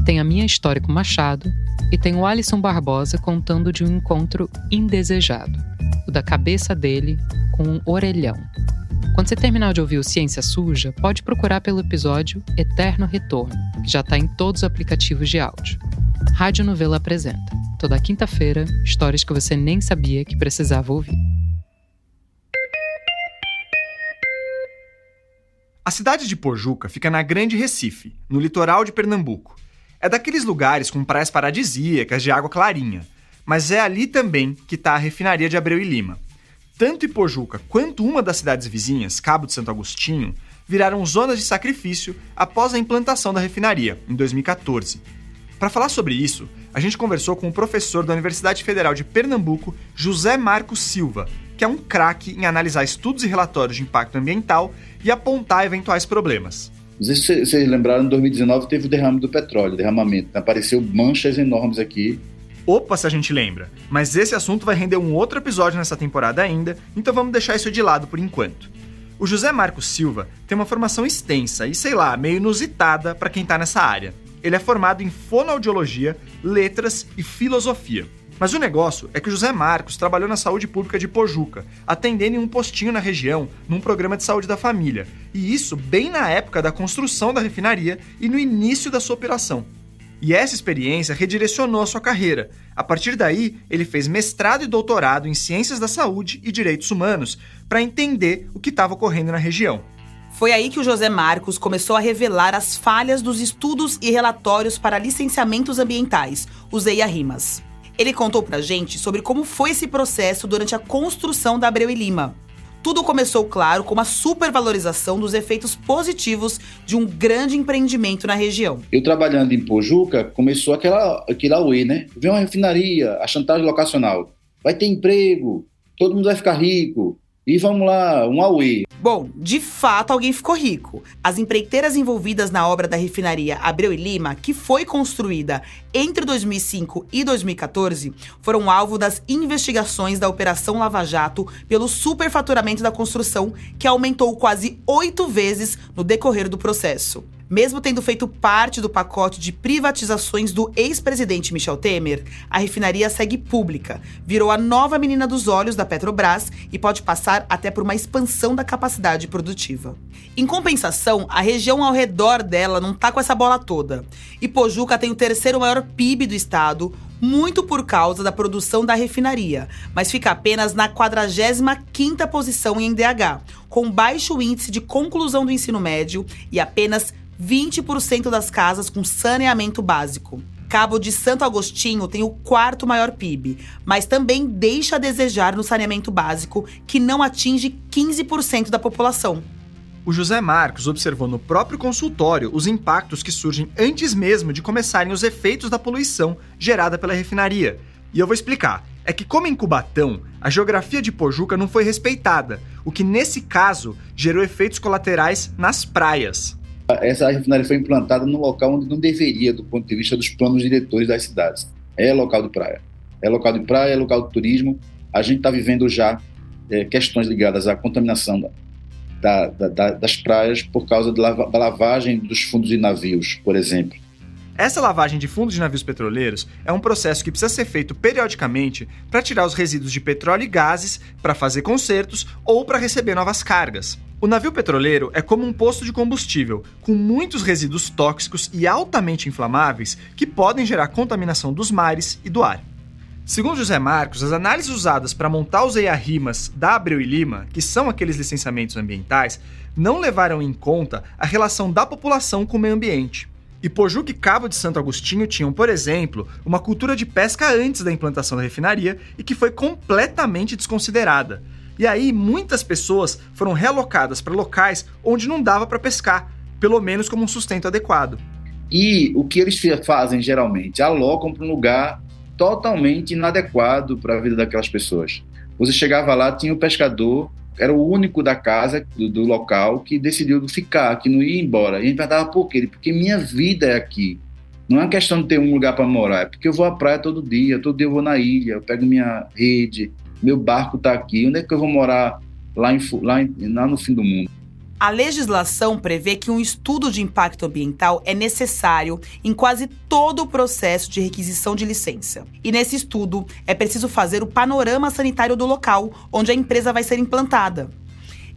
Tem a minha história com Machado e tem o Alisson Barbosa contando de um encontro indesejado, o da cabeça dele com um orelhão. Quando você terminar de ouvir o Ciência Suja, pode procurar pelo episódio Eterno Retorno, que já está em todos os aplicativos de áudio. Rádio Novelo Apresenta. Toda quinta-feira, histórias que você nem sabia que precisava ouvir. A cidade de Pojuca fica na Grande Recife, no litoral de Pernambuco. É daqueles lugares com praias paradisíacas de água clarinha, mas é ali também que está a refinaria de Abreu e Lima. Tanto Ipojuca quanto uma das cidades vizinhas, Cabo de Santo Agostinho, viraram zonas de sacrifício após a implantação da refinaria, em 2014. Para falar sobre isso, a gente conversou com o professor da Universidade Federal de Pernambuco, José Marcos Silva, que é um craque em analisar estudos e relatórios de impacto ambiental e apontar eventuais problemas. Não sei se vocês lembraram, em 2019 teve o derrame do petróleo, derramamento. Apareceu manchas enormes aqui. Opa, se a gente lembra. Mas esse assunto vai render um outro episódio nessa temporada ainda, então vamos deixar isso de lado por enquanto. O José Marcos Silva tem uma formação extensa e, sei lá, meio inusitada para quem tá nessa área. Ele é formado em fonoaudiologia, letras e filosofia. Mas o negócio é que o José Marcos trabalhou na saúde pública de Pojuca, atendendo em um postinho na região, num programa de saúde da família. E isso bem na época da construção da refinaria e no início da sua operação. E essa experiência redirecionou a sua carreira. A partir daí, ele fez mestrado e doutorado em Ciências da Saúde e Direitos Humanos para entender o que estava ocorrendo na região. Foi aí que o José Marcos começou a revelar as falhas dos estudos e relatórios para licenciamentos ambientais, os EIA-RIMAS. Ele contou pra gente sobre como foi esse processo durante a construção da Abreu e Lima. Tudo começou, claro, com uma supervalorização dos efeitos positivos de um grande empreendimento na região. Eu trabalhando em Pojuca, começou aquele auê, né? Vem uma refinaria, a chantagem locacional. Vai ter emprego, todo mundo vai ficar rico. E vamos lá, um auê. Bom, de fato alguém ficou rico. As empreiteiras envolvidas na obra da refinaria Abreu e Lima, que foi construída entre 2005 e 2014, foram alvo das investigações da Operação Lava Jato pelo superfaturamento da construção, que aumentou quase 8 vezes no decorrer do processo. Mesmo tendo feito parte do pacote de privatizações do ex-presidente Michel Temer, a refinaria segue pública, virou a nova menina dos olhos da Petrobras e pode passar até por uma expansão da capacidade produtiva. Em compensação, a região ao redor dela não tá com essa bola toda. Ipojuca tem o 3º maior PIB do estado, muito por causa da produção da refinaria, mas fica apenas na 45ª posição em NDH, com baixo índice de conclusão do ensino médio e apenas 20% das casas com saneamento básico. Cabo de Santo Agostinho tem o 4º maior PIB, mas também deixa a desejar no saneamento básico, que não atinge 15% da população. O José Marcos observou no próprio consultório os impactos que surgem antes mesmo de começarem os efeitos da poluição gerada pela refinaria. E eu vou explicar. É que, como em Cubatão, a geografia de Pojuca não foi respeitada, o que, nesse caso, gerou efeitos colaterais nas praias. Essa refinaria foi implantada num local onde não deveria, do ponto de vista dos planos diretores das cidades. É local de praia. É local de praia, é local de turismo. A gente está vivendo já questões ligadas à contaminação das praias por causa da lavagem dos fundos de navios, por exemplo. Essa lavagem de fundos de navios petroleiros é um processo que precisa ser feito periodicamente para tirar os resíduos de petróleo e gases, para fazer consertos ou para receber novas cargas. O navio petroleiro é como um posto de combustível, com muitos resíduos tóxicos e altamente inflamáveis que podem gerar contaminação dos mares e do ar. Segundo José Marcos, as análises usadas para montar os EIA-RIMAs da Abreu e Lima, que são aqueles licenciamentos ambientais, não levaram em conta a relação da população com o meio ambiente. E Pojuca e Cabo de Santo Agostinho tinham, por exemplo, uma cultura de pesca antes da implantação da refinaria e que foi completamente desconsiderada. E aí, muitas pessoas foram realocadas para locais onde não dava para pescar, pelo menos como um sustento adequado. E o que eles fazem, geralmente, alocam para um lugar totalmente inadequado para a vida daquelas pessoas. Você chegava lá, tinha o pescador, era o único da casa, do local, que decidiu ficar, que não ia embora. E a gente perguntava por quê? Porque minha vida é aqui. Não é uma questão de ter um lugar para morar, é porque eu vou à praia todo dia eu vou na ilha, eu pego minha rede, meu barco está aqui. Onde é que eu vou morar lá no fim do mundo? A legislação prevê que um estudo de impacto ambiental é necessário em quase todo o processo de requisição de licença. E nesse estudo é preciso fazer o panorama sanitário do local onde a empresa vai ser implantada.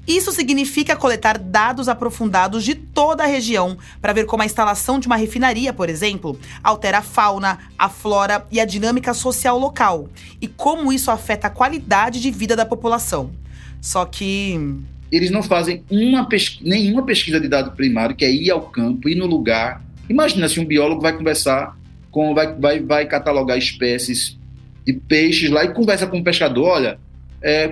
Isso significa coletar dados aprofundados de toda a região para ver como a instalação de uma refinaria, por exemplo, altera a fauna, a flora e a dinâmica social local e como isso afeta a qualidade de vida da população. Só que eles não fazem nenhuma pesquisa de dado primário, que é ir ao campo, ir no lugar. Imagina se um biólogo vai conversar vai catalogar espécies de peixes lá e conversa com o pescador. Olha,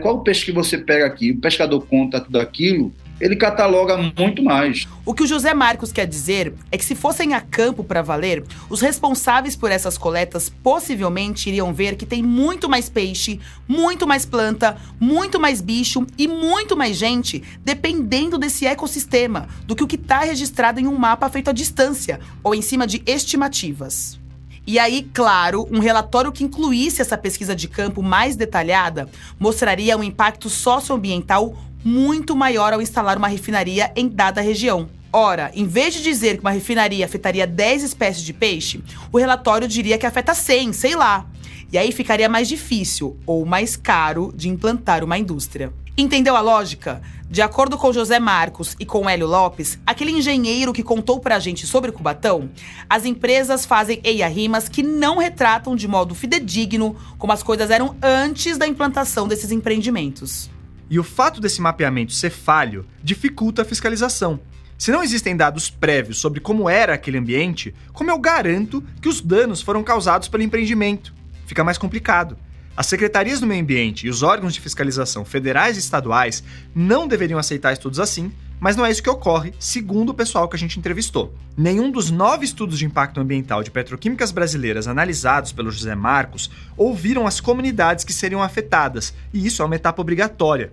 qual o peixe que você pega aqui? O pescador conta tudo aquilo, ele cataloga muito mais. O que o José Marcos quer dizer é que se fossem a campo para valer, os responsáveis por essas coletas possivelmente iriam ver que tem muito mais peixe, muito mais planta, muito mais bicho e muito mais gente dependendo desse ecossistema do que o que está registrado em um mapa feito à distância ou em cima de estimativas. E aí, claro, um relatório que incluísse essa pesquisa de campo mais detalhada mostraria um impacto socioambiental muito maior ao instalar uma refinaria em dada região. Ora, em vez de dizer que uma refinaria afetaria 10 espécies de peixe, o relatório diria que afeta 100, sei lá. E aí ficaria mais difícil ou mais caro de implantar uma indústria. Entendeu a lógica? De acordo com José Marcos e com Hélio Lopes, aquele engenheiro que contou pra gente sobre Cubatão, as empresas fazem EIA-RIMAs que não retratam de modo fidedigno como as coisas eram antes da implantação desses empreendimentos. E o fato desse mapeamento ser falho dificulta a fiscalização. Se não existem dados prévios sobre como era aquele ambiente, como eu garanto que os danos foram causados pelo empreendimento? Fica mais complicado. As secretarias do meio ambiente e os órgãos de fiscalização federais e estaduais não deveriam aceitar estudos assim, mas não é isso que ocorre, segundo o pessoal que a gente entrevistou. Nenhum dos 9 estudos de impacto ambiental de petroquímicas brasileiras analisados pelo José Marcos ouviram as comunidades que seriam afetadas, e isso é uma etapa obrigatória.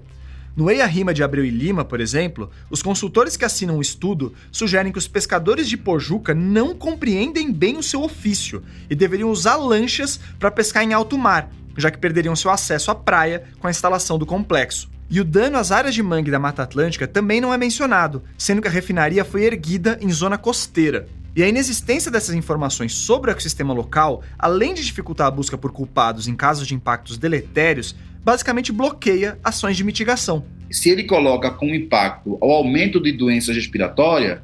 No EIA-RIMA de Abreu e Lima, por exemplo, os consultores que assinam o estudo sugerem que os pescadores de Pojuca não compreendem bem o seu ofício e deveriam usar lanchas para pescar em alto mar, já que perderiam seu acesso à praia com a instalação do complexo. E o dano às áreas de mangue da Mata Atlântica também não é mencionado, sendo que a refinaria foi erguida em zona costeira. E a inexistência dessas informações sobre o ecossistema local, além de dificultar a busca por culpados em casos de impactos deletérios, basicamente bloqueia ações de mitigação. Se ele coloca como impacto o aumento de doenças respiratórias,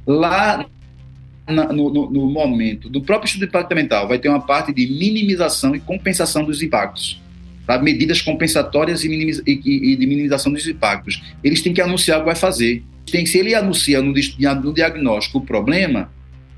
lá no momento do próprio estudo de impacto ambiental vai ter uma parte de minimização e compensação dos impactos, tá? Medidas compensatórias e de minimização dos impactos. Eles têm que anunciar o que vai fazer. Se ele anuncia no diagnóstico o problema,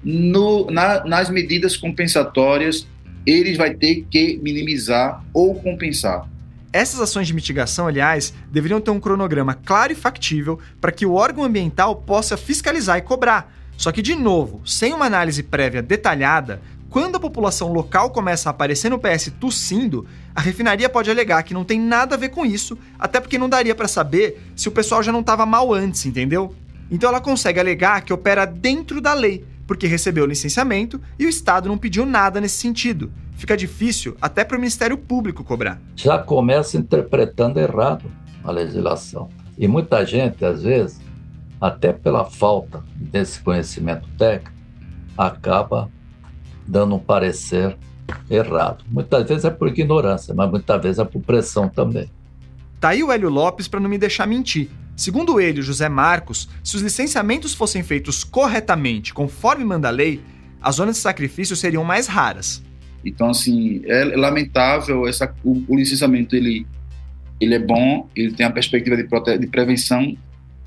nas medidas compensatórias, eles vai ter que minimizar ou compensar. Essas ações de mitigação, aliás, deveriam ter um cronograma claro e factível para que o órgão ambiental possa fiscalizar e cobrar. Só que, de novo, sem uma análise prévia detalhada, quando a população local começa a aparecer no PS tossindo, a refinaria pode alegar que não tem nada a ver com isso, até porque não daria para saber se o pessoal já não estava mal antes, entendeu? Então ela consegue alegar que opera dentro da lei, porque recebeu o licenciamento e o Estado não pediu nada nesse sentido. Fica difícil até para o Ministério Público cobrar. Já começa interpretando errado a legislação. E muita gente, às vezes, até pela falta desse conhecimento técnico, acaba dando um parecer errado. Muitas vezes é por ignorância, mas muitas vezes é por pressão também. Tá aí o Hélio Lopes para não me deixar mentir. Segundo ele, José Marcos, se os licenciamentos fossem feitos corretamente, conforme manda a lei, as zonas de sacrifício seriam mais raras. Então, assim, é lamentável, o licenciamento ele é bom, ele tem a perspectiva de prevenção.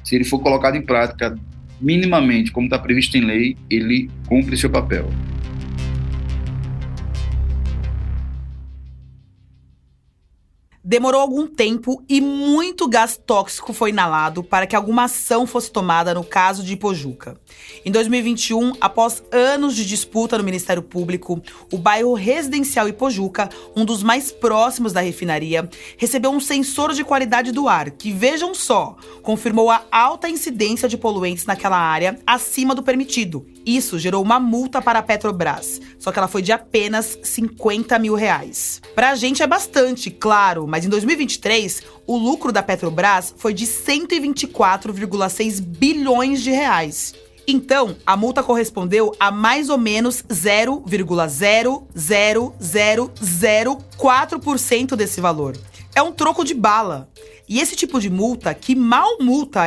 Se ele for colocado em prática minimamente, como está previsto em lei, ele cumpre seu papel. Demorou algum tempo e muito gás tóxico foi inalado para que alguma ação fosse tomada no caso de Ipojuca. Em 2021, após anos de disputa no Ministério Público, o bairro residencial Ipojuca, um dos mais próximos da refinaria, recebeu um sensor de qualidade do ar que, vejam só, confirmou a alta incidência de poluentes naquela área acima do permitido. Isso gerou uma multa para a Petrobras, só que ela foi de apenas R$50 mil. Pra gente é bastante, claro, mas em 2023, o lucro da Petrobras foi de 124,6 bilhões de reais. Então, a multa correspondeu a mais ou menos 0,00004% desse valor. É um troco de bala. E esse tipo de multa, que mal multa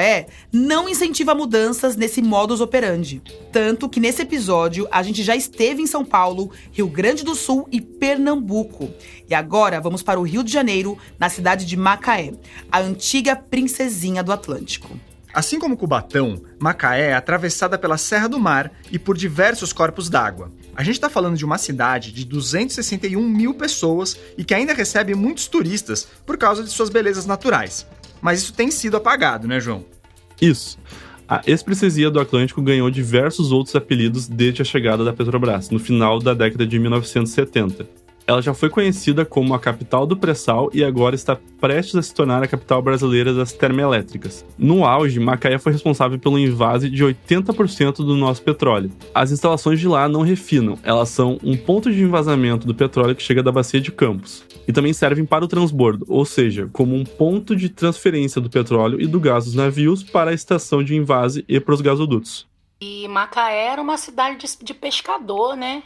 não incentiva mudanças nesse modus operandi. Tanto que nesse episódio a gente já esteve em São Paulo, Rio Grande do Sul e Pernambuco. E agora vamos para o Rio de Janeiro, na cidade de Macaé, a antiga princesinha do Atlântico. Assim como Cubatão, Macaé é atravessada pela Serra do Mar e por diversos corpos d'água. A gente está falando de uma cidade de 261 mil pessoas e que ainda recebe muitos turistas por causa de suas belezas naturais. Mas isso tem sido apagado, né, João? Isso. A ex-princesinha do Atlântico ganhou diversos outros apelidos desde a chegada da Petrobras, no final da década de 1970. Ela já foi conhecida como a capital do pré-sal e agora está prestes a se tornar a capital brasileira das termoelétricas. No auge, Macaé foi responsável pelo invase de 80% do nosso petróleo. As instalações de lá não refinam, elas são um ponto de envasamento do petróleo que chega da bacia de Campos. E também servem para o transbordo, ou seja, como um ponto de transferência do petróleo e do gás dos navios para a estação de invase e para os gasodutos. E Macaé era uma cidade de pescador, né?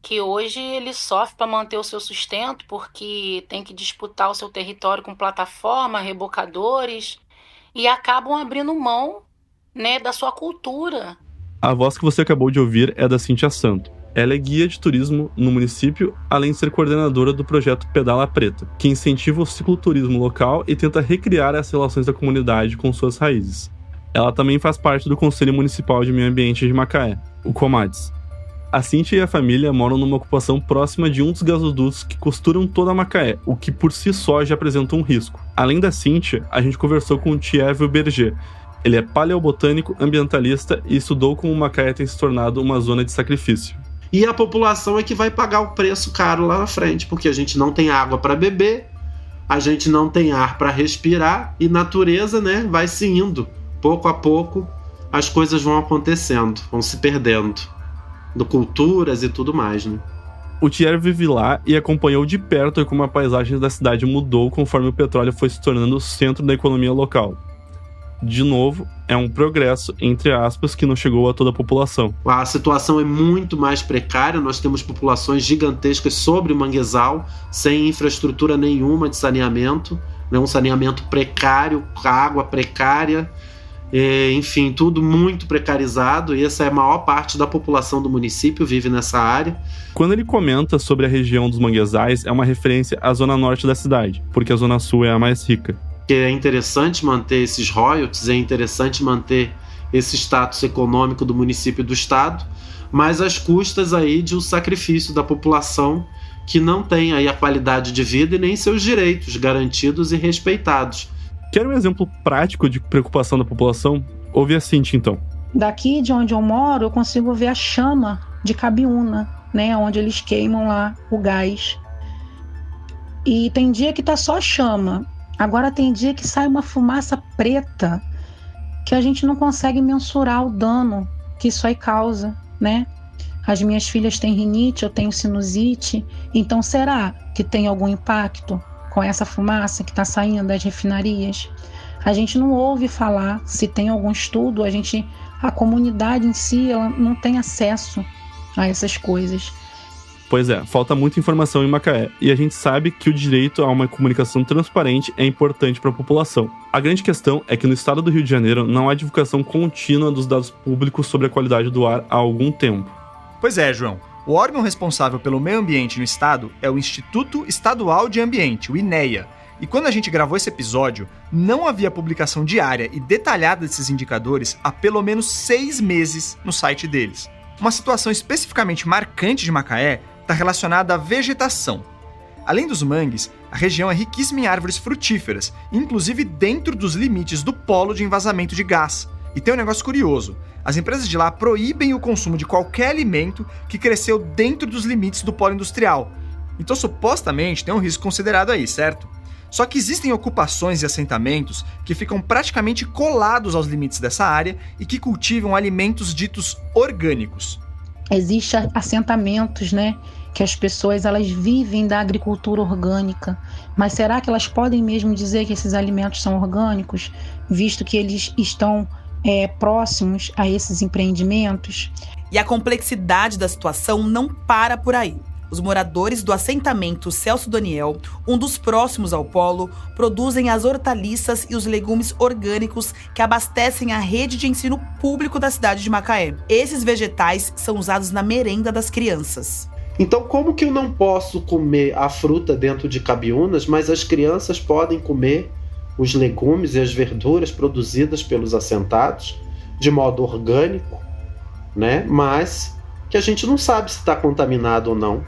Que hoje ele sofre para manter o seu sustento porque tem que disputar o seu território com plataforma, rebocadores e acabam abrindo mão, né, da sua cultura. A voz que você acabou de ouvir é da Cíntia Santo. Ela é guia de turismo no município, além de ser coordenadora do projeto Pedala Preta, que incentiva o cicloturismo local e tenta recriar as relações da comunidade com suas raízes. Ela também faz parte do Conselho Municipal de Meio Ambiente de Macaé, o COMADES. A Cíntia e a família moram numa ocupação próxima de um dos gasodutos que costuram toda a Macaé, o que por si só já apresenta um risco. Além da Cíntia, a gente conversou com o Thierry Berger. Ele é paleobotânico, ambientalista e estudou como Macaé tem se tornado uma zona de sacrifício. E a população é que vai pagar o preço caro lá na frente, porque a gente não tem água para beber, a gente não tem ar para respirar e natureza, né, vai se indo. Pouco a pouco as coisas vão acontecendo, vão se perdendo. Do culturas e tudo mais, né? O Thierry vive lá e acompanhou de perto como a paisagem da cidade mudou conforme o petróleo foi se tornando o centro da economia local. De novo, é um progresso, entre aspas, que não chegou a toda a população. A situação é muito mais precária, nós temos populações gigantescas sobre o manguezal, sem infraestrutura nenhuma de saneamento, né? Um saneamento precário, água precária, enfim, tudo muito precarizado, e essa é a maior parte da população do município vive nessa área. Quando ele comenta sobre a região dos manguezais, é uma referência à zona norte da cidade, porque a zona sul é a mais rica. É interessante manter esses royalties, é interessante manter esse status econômico do município e do estado, mas às custas aí de um sacrifício da população que não têm aí a qualidade de vida e nem seus direitos garantidos e respeitados. Quer um exemplo prático de preocupação da população? Ouve a Cintia, então. Daqui de onde eu moro, eu consigo ver a chama de Cabiúna, né, onde eles queimam lá o gás. E tem dia que tá só chama. Agora tem dia que sai uma fumaça preta que a gente não consegue mensurar o dano que isso aí causa, né? As minhas filhas têm rinite, eu tenho sinusite. Então será que tem algum impacto com essa fumaça que está saindo das refinarias? A gente não ouve falar. Se tem algum estudo, a comunidade em si, ela não tem acesso a essas coisas. Pois é, falta muita informação em Macaé, e a gente sabe que o direito a uma comunicação transparente é importante para a população. A grande questão é que no estado do Rio de Janeiro não há divulgação contínua dos dados públicos sobre a qualidade do ar há algum tempo. Pois é, João. O órgão responsável pelo meio ambiente no estado é o Instituto Estadual de Ambiente, o INEA. E quando a gente gravou esse episódio, não havia publicação diária e detalhada desses indicadores há pelo menos 6 meses no site deles. Uma situação especificamente marcante de Macaé está relacionada à vegetação. Além dos mangues, a região é riquíssima em árvores frutíferas, inclusive dentro dos limites do polo de envazamento de gás. E tem um negócio curioso, as empresas de lá proíbem o consumo de qualquer alimento que cresceu dentro dos limites do polo industrial. Então, supostamente, tem um risco considerado aí, certo? Só que existem ocupações e assentamentos que ficam praticamente colados aos limites dessa área e que cultivam alimentos ditos orgânicos. Existem assentamentos, né, que as pessoas elas vivem da agricultura orgânica, mas será que elas podem mesmo dizer que esses alimentos são orgânicos, visto que eles estão próximos a esses empreendimentos? E a complexidade da situação não para por aí. Os moradores do assentamento Celso Daniel, um dos próximos ao polo, produzem as hortaliças e os legumes orgânicos que abastecem a rede de ensino público da cidade de Macaé. Esses vegetais são usados na merenda das crianças. Então, como que eu não posso comer a fruta dentro de Cabiúnas, mas as crianças podem comer os legumes e as verduras produzidas pelos assentados de modo orgânico, né? Mas que a gente não sabe se está contaminado ou não.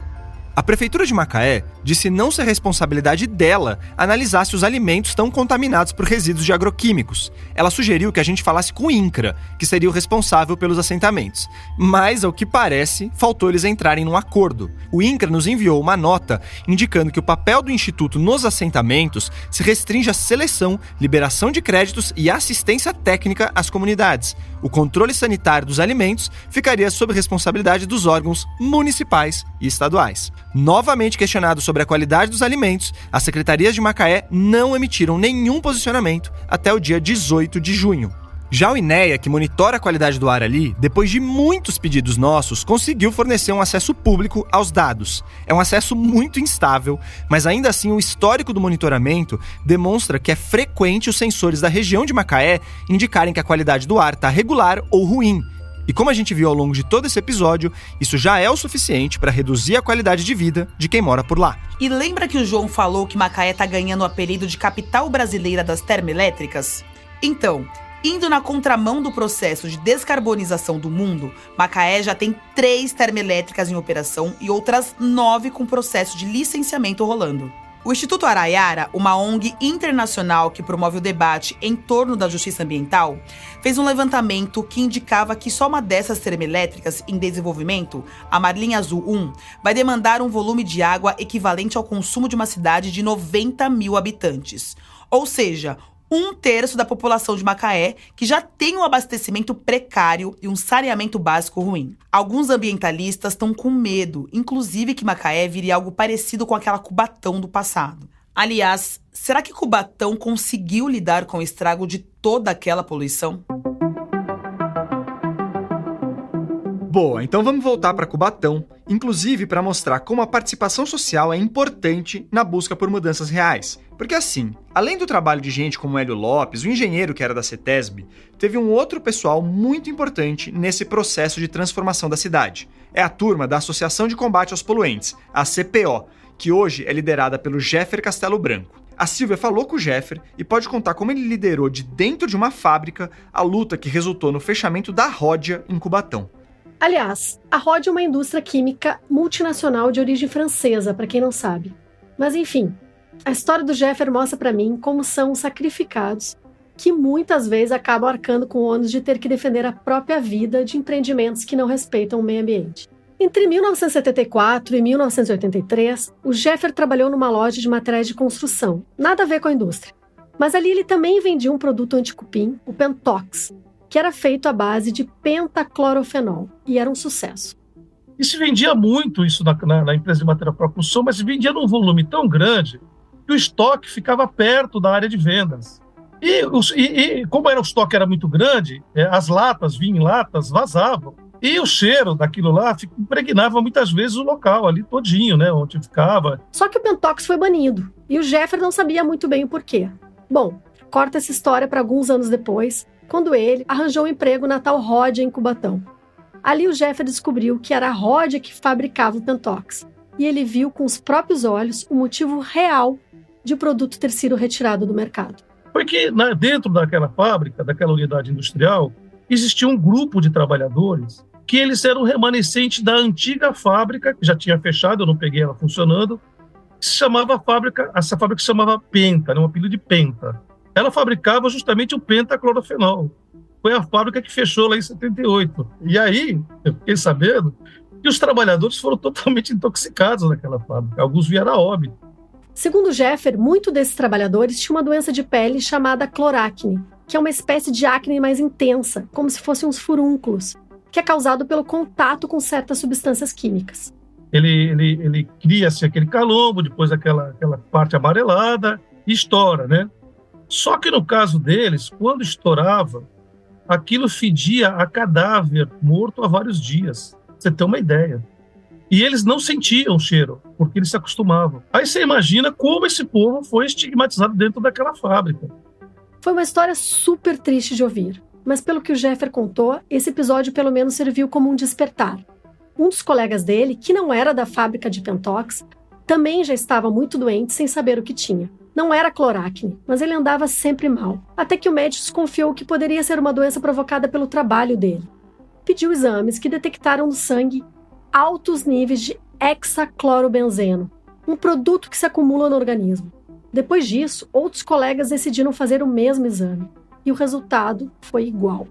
A Prefeitura de Macaé disse não ser responsabilidade dela analisar se os alimentos estão contaminados por resíduos de agroquímicos. Ela sugeriu que a gente falasse com o INCRA, que seria o responsável pelos assentamentos. Mas, ao que parece, faltou eles entrarem num acordo. O INCRA nos enviou uma nota indicando que o papel do Instituto nos assentamentos se restringe à seleção, liberação de créditos e assistência técnica às comunidades. O controle sanitário dos alimentos ficaria sob responsabilidade dos órgãos municipais e estaduais. Novamente questionado sobre a qualidade dos alimentos, as secretarias de Macaé não emitiram nenhum posicionamento até o dia 18 de junho. Já o INEA, que monitora a qualidade do ar ali, depois de muitos pedidos nossos, conseguiu fornecer um acesso público aos dados. É um acesso muito instável, mas ainda assim o histórico do monitoramento demonstra que é frequente os sensores da região de Macaé indicarem que a qualidade do ar está regular ou ruim. E como a gente viu ao longo de todo esse episódio, isso já é o suficiente para reduzir a qualidade de vida de quem mora por lá. E lembra que o João falou que Macaé tá ganhando o apelido de capital brasileira das termoelétricas? Então, indo na contramão do processo de descarbonização do mundo, Macaé já tem 3 termoelétricas em operação e outras 9 com processo de licenciamento rolando. O Instituto Araiara, uma ONG internacional que promove o debate em torno da justiça ambiental, fez um levantamento que indicava que só uma dessas termoelétricas em desenvolvimento, a Marlim Azul 1, vai demandar um volume de água equivalente ao consumo de uma cidade de 90 mil habitantes. Ou seja, 1/3 da população de Macaé, que já tem um abastecimento precário e um saneamento básico ruim. Alguns ambientalistas estão com medo, inclusive que Macaé vire algo parecido com aquela Cubatão do passado. Aliás, será que Cubatão conseguiu lidar com o estrago de toda aquela poluição? Boa, então vamos voltar para Cubatão, inclusive para mostrar como a participação social é importante na busca por mudanças reais. Porque assim, além do trabalho de gente como Hélio Lopes, o engenheiro que era da CETESB, teve um outro pessoal muito importante nesse processo de transformação da cidade. É a turma da Associação de Combate aos Poluentes, a CPO, que hoje é liderada pelo Jeffer Castelo Branco. A Silvia falou com o Jeffer e pode contar como ele liderou de dentro de uma fábrica a luta que resultou no fechamento da Ródia em Cubatão. Aliás, a Rod é uma indústria química multinacional de origem francesa, para quem não sabe. Mas enfim, a história do Jeffer mostra para mim como são os sacrificados que muitas vezes acabam arcando com o ônus de ter que defender a própria vida de empreendimentos que não respeitam o meio ambiente. Entre 1974 e 1983, o Jeffer trabalhou numa loja de materiais de construção, nada a ver com a indústria. Mas ali ele também vendia um produto anticupim, o Pentox, que era feito à base de pentaclorofenol, e era um sucesso. E se vendia muito isso na empresa de material para construção, mas se vendia num volume tão grande que o estoque ficava perto da área de vendas. E como o estoque era muito grande, as latas, vinho em latas, vazavam. E o cheiro daquilo lá impregnava muitas vezes o local ali todinho, né, onde ficava. Só que o Pentox foi banido, e o Jeffer não sabia muito bem o porquê. Bom, corta essa história para alguns anos depois, quando ele arranjou um emprego na tal Rod em Cubatão. Ali o Jeffer descobriu que era a Rod que fabricava o Pentox, e ele viu com os próprios olhos o motivo real de o produto ter sido retirado do mercado. Foi que dentro daquela fábrica, daquela unidade industrial, existia um grupo de trabalhadores que eles eram remanescentes da antiga fábrica, que já tinha fechado, eu não peguei ela funcionando, essa fábrica se chamava Penta, um apelido de Penta. Ela fabricava justamente o pentaclorofenol. Foi a fábrica que fechou lá em 78. E aí, eu fiquei sabendo que os trabalhadores foram totalmente intoxicados naquela fábrica. Alguns vieram a óbito. Segundo Jeffer, muitos desses trabalhadores tinham uma doença de pele chamada cloracne, que é uma espécie de acne mais intensa, como se fossem uns furúnculos, que é causado pelo contato com certas substâncias químicas. Ele cria-se aquele calombo, depois aquela parte amarelada, e estoura, né? Só que no caso deles, quando estourava, aquilo fedia a cadáver morto há vários dias. Você tem uma ideia. E eles não sentiam o cheiro, porque eles se acostumavam. Aí você imagina como esse povo foi estigmatizado dentro daquela fábrica. Foi uma história super triste de ouvir, mas pelo que o Jeffer contou, esse episódio pelo menos serviu como um despertar. Um dos colegas dele, que não era da fábrica de Pentox, também já estava muito doente sem saber o que tinha. Não era cloracne, mas ele andava sempre mal, até que o médico desconfiou que poderia ser uma doença provocada pelo trabalho dele. Pediu exames que detectaram no sangue altos níveis de hexaclorobenzeno, um produto que se acumula no organismo. Depois disso, outros colegas decidiram fazer o mesmo exame, e o resultado foi igual.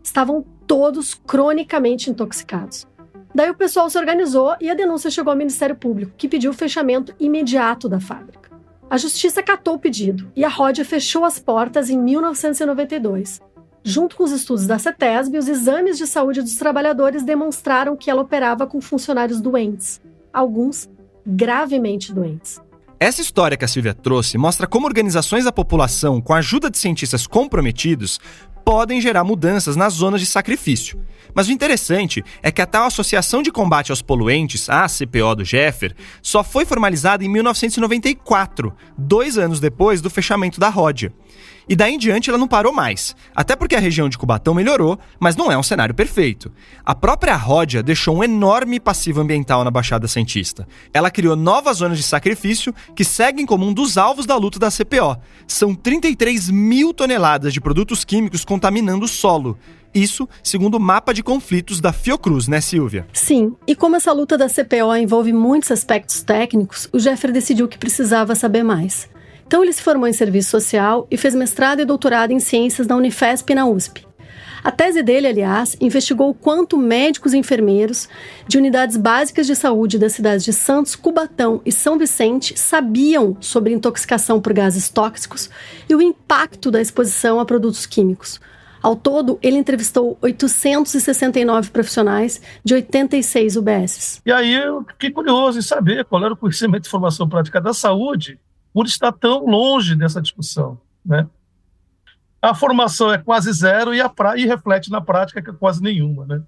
Estavam todos cronicamente intoxicados. Daí o pessoal se organizou e a denúncia chegou ao Ministério Público, que pediu o fechamento imediato da fábrica. A Justiça acatou o pedido, e a Rod fechou as portas em 1992. Junto com os estudos da CETESB, os exames de saúde dos trabalhadores demonstraram que ela operava com funcionários doentes, alguns gravemente doentes. Essa história que a Silvia trouxe mostra como organizações da população, com a ajuda de cientistas comprometidos, podem gerar mudanças nas zonas de sacrifício. Mas o interessante é que a tal Associação de Combate aos Poluentes, a ACPO do Jeffer, só foi formalizada em 1994, 2 anos depois do fechamento da Rod. E daí em diante ela não parou mais, até porque a região de Cubatão melhorou, mas não é um cenário perfeito. A própria Ródia deixou um enorme passivo ambiental na Baixada Santista. Ela criou novas zonas de sacrifício que seguem como um dos alvos da luta da CPO. São 33 mil toneladas de produtos químicos contaminando o solo. Isso segundo o mapa de conflitos da Fiocruz, né, Silvia? Sim, e como essa luta da CPO envolve muitos aspectos técnicos, o Jeffer decidiu que precisava saber mais. Então ele se formou em serviço social e fez mestrado e doutorado em ciências na Unifesp e na USP. A tese dele, aliás, investigou o quanto médicos e enfermeiros de unidades básicas de saúde das cidades de Santos, Cubatão e São Vicente sabiam sobre intoxicação por gases tóxicos e o impacto da exposição a produtos químicos. Ao todo, ele entrevistou 869 profissionais de 86 UBSs. E aí eu fiquei curioso em saber qual era o conhecimento de formação prática da saúde por estar tão longe dessa discussão, né? A formação é quase zero e reflete na prática que é quase nenhuma, né?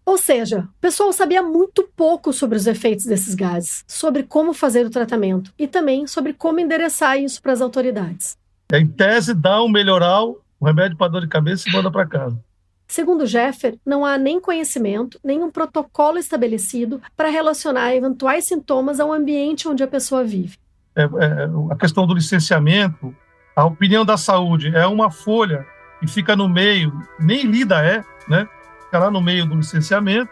Ou seja, o pessoal sabia muito pouco sobre os efeitos desses gases, sobre como fazer o tratamento e também sobre como endereçar isso para as autoridades. Em tese, dá um melhoral, um remédio para dor de cabeça e manda para casa. Segundo Jeffer, não há nem conhecimento, nem um protocolo estabelecido para relacionar eventuais sintomas ao ambiente onde a pessoa vive. A questão do licenciamento, a opinião da saúde é uma folha que fica no meio, nem lida né? Fica lá no meio do licenciamento,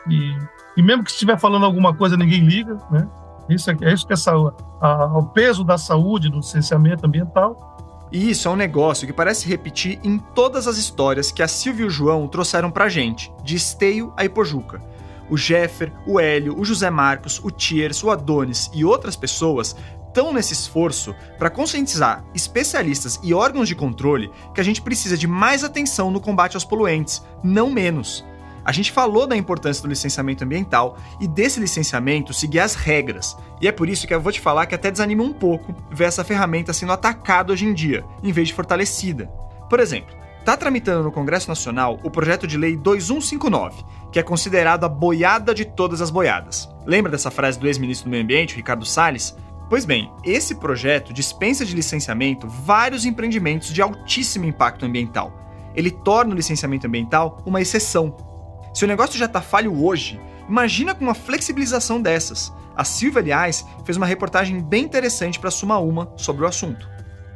E mesmo que estiver falando alguma coisa, ninguém liga, né? Isso que é o peso da saúde, do licenciamento ambiental. E isso é um negócio que parece repetir em todas as histórias que a Silvia e o João trouxeram pra gente, de Esteio a Ipojuca. O Jeffer, o Hélio, o José Marcos, o Thiers, o Adonis e outras pessoas estão nesse esforço para conscientizar especialistas e órgãos de controle que a gente precisa de mais atenção no combate aos poluentes, não menos. A gente falou da importância do licenciamento ambiental e desse licenciamento seguir as regras. E é por isso que eu vou te falar que até desanima um pouco ver essa ferramenta sendo atacada hoje em dia, em vez de fortalecida. Por exemplo, está tramitando no Congresso Nacional o projeto de lei 2159, que é considerado a boiada de todas as boiadas. Lembra dessa frase do ex-ministro do Meio Ambiente, Ricardo Salles? Pois bem, esse projeto dispensa de licenciamento vários empreendimentos de altíssimo impacto ambiental. Ele torna o licenciamento ambiental uma exceção. Se o negócio já está falho hoje, imagina com uma flexibilização dessas. A Silvia, aliás, fez uma reportagem bem interessante para a Suma Uma sobre o assunto.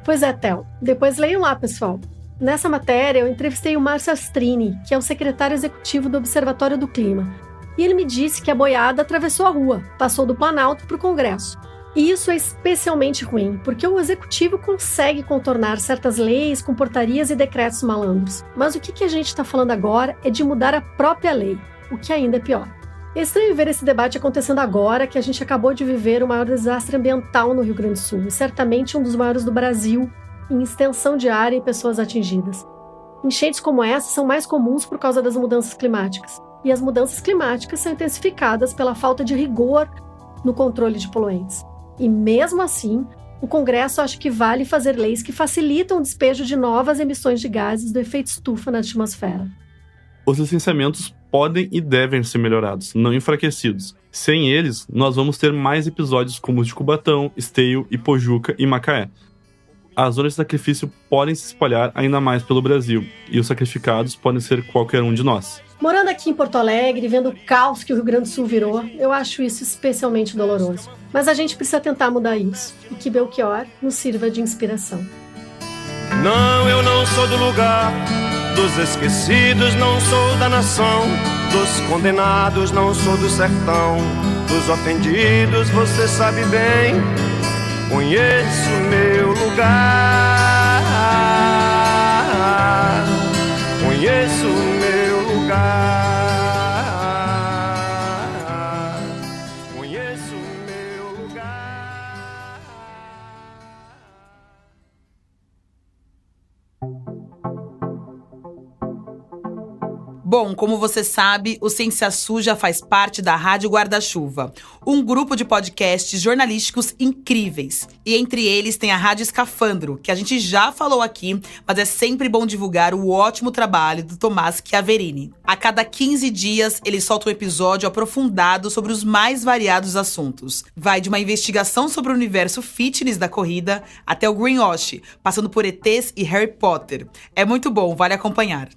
Pois é, Theo. Depois leiam lá, pessoal. Nessa matéria, eu entrevistei o Márcio Astrini, que é o secretário executivo do Observatório do Clima. E ele me disse que a boiada atravessou a rua, passou do Planalto para o Congresso. E isso é especialmente ruim, porque o executivo consegue contornar certas leis com portarias e decretos malandros. Mas o que a gente está falando agora é de mudar a própria lei, o que ainda é pior. É estranho ver esse debate acontecendo agora, que a gente acabou de viver o maior desastre ambiental no Rio Grande do Sul, e certamente um dos maiores do Brasil, em extensão de área e pessoas atingidas. Enchentes como essa são mais comuns por causa das mudanças climáticas. E as mudanças climáticas são intensificadas pela falta de rigor no controle de poluentes. E mesmo assim, o Congresso acha que vale fazer leis que facilitam o despejo de novas emissões de gases do efeito estufa na atmosfera. Os licenciamentos podem e devem ser melhorados, não enfraquecidos. Sem eles, nós vamos ter mais episódios como os de Cubatão, Esteio, Ipojuca e Macaé. As zonas de sacrifício podem se espalhar ainda mais pelo Brasil, e os sacrificados podem ser qualquer um de nós. Morando aqui em Porto Alegre, vendo o caos que o Rio Grande do Sul virou, eu acho isso especialmente doloroso. Mas a gente precisa tentar mudar isso, e que Belchior nos sirva de inspiração. Não, eu não sou do lugar dos esquecidos, não sou da nação dos condenados, não sou do sertão dos ofendidos, você sabe bem, conheço meu lugar, conheço meu lugar, conheço meu lugar. Bom, como você sabe, o Ciência Suja faz parte da Rádio Guarda-Chuva, um grupo de podcasts jornalísticos incríveis. E entre eles tem a Rádio Escafandro, que a gente já falou aqui, mas é sempre bom divulgar o ótimo trabalho do Tomás Chiaverini. A cada 15 dias, ele solta um episódio aprofundado sobre os mais variados assuntos. Vai de uma investigação sobre o universo fitness da corrida até o greenwash, passando por ETs e Harry Potter. É muito bom, vale acompanhar.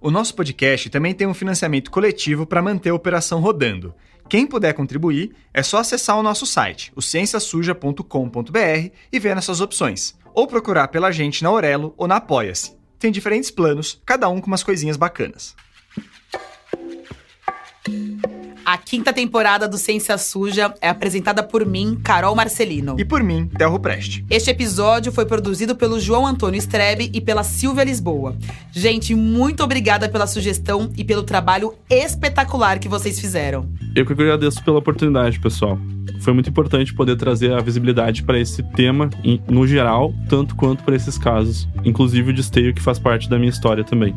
O nosso podcast também tem um financiamento coletivo para manter a operação rodando. Quem puder contribuir, é só acessar o nosso site, o cienciasuja.com.br, e ver nossas opções. Ou procurar pela gente na Aurelo ou na Apoia-se. Tem diferentes planos, cada um com umas coisinhas bacanas. A 5ª temporada do Ciência Suja é apresentada por mim, Carol Marcelino. E por mim, Telro Preste. Este episódio foi produzido pelo João Antônio Strebe e pela Silvia Lisboa. Gente, muito obrigada pela sugestão e pelo trabalho espetacular que vocês fizeram. Eu que agradeço pela oportunidade, pessoal. Foi muito importante poder trazer a visibilidade para esse tema, no geral, tanto quanto para esses casos. Inclusive o de Esteio, que faz parte da minha história também.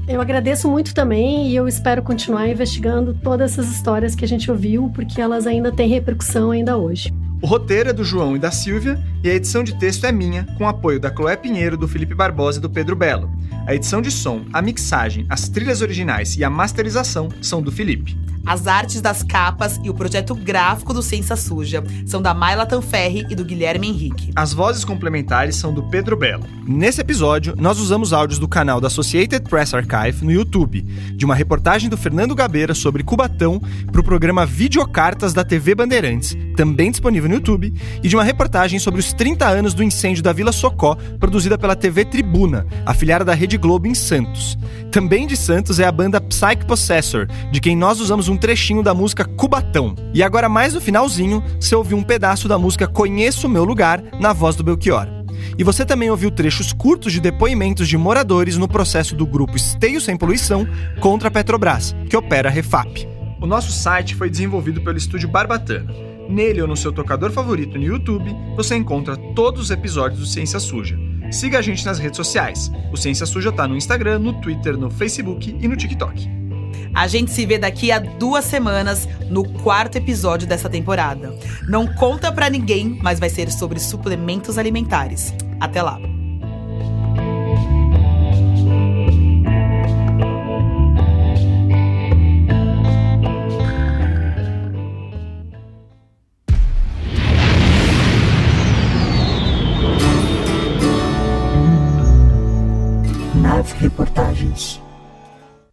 Eu agradeço muito também e eu espero continuar investigando todas essas histórias que a gente ouviu, porque elas ainda têm repercussão ainda hoje. O roteiro é do João e da Silvia e a edição de texto é minha, com apoio da Chloé Pinheiro, do Felipe Barbosa e do Pedro Belo. A edição de som, a mixagem, as trilhas originais e a masterização são do Felipe. As artes das capas e o projeto gráfico do Ciência Suja são da Mayla Tanferri e do Guilherme Henrique. As vozes complementares são do Pedro Belo. Nesse episódio, nós usamos áudios do canal da Associated Press Archive no YouTube, de uma reportagem do Fernando Gabeira sobre Cubatão para o programa Videocartas da TV Bandeirantes, também disponível no YouTube, e de uma reportagem sobre os 30 anos do incêndio da Vila Socó, produzida pela TV Tribuna, afiliada da Rede Globo em Santos. Também de Santos é a banda Psych Possessor, de quem nós usamos um um trechinho da música Cubatão. E agora, mais no finalzinho, você ouviu um pedaço da música Conheço o Meu Lugar, na voz do Belchior. E você também ouviu trechos curtos de depoimentos de moradores no processo do grupo Esteio Sem Poluição contra a Petrobras, que opera a Refap. O nosso site foi desenvolvido pelo Estúdio Barbatana. Nele ou no seu tocador favorito no YouTube, você encontra todos os episódios do Ciência Suja. Siga a gente nas redes sociais. O Ciência Suja tá no Instagram, no Twitter, no Facebook e no TikTok. A gente se vê daqui a 2 semanas no 4º episódio dessa temporada. Não conta pra ninguém, mas vai ser sobre suplementos alimentares. Até lá! Nave Reportagens.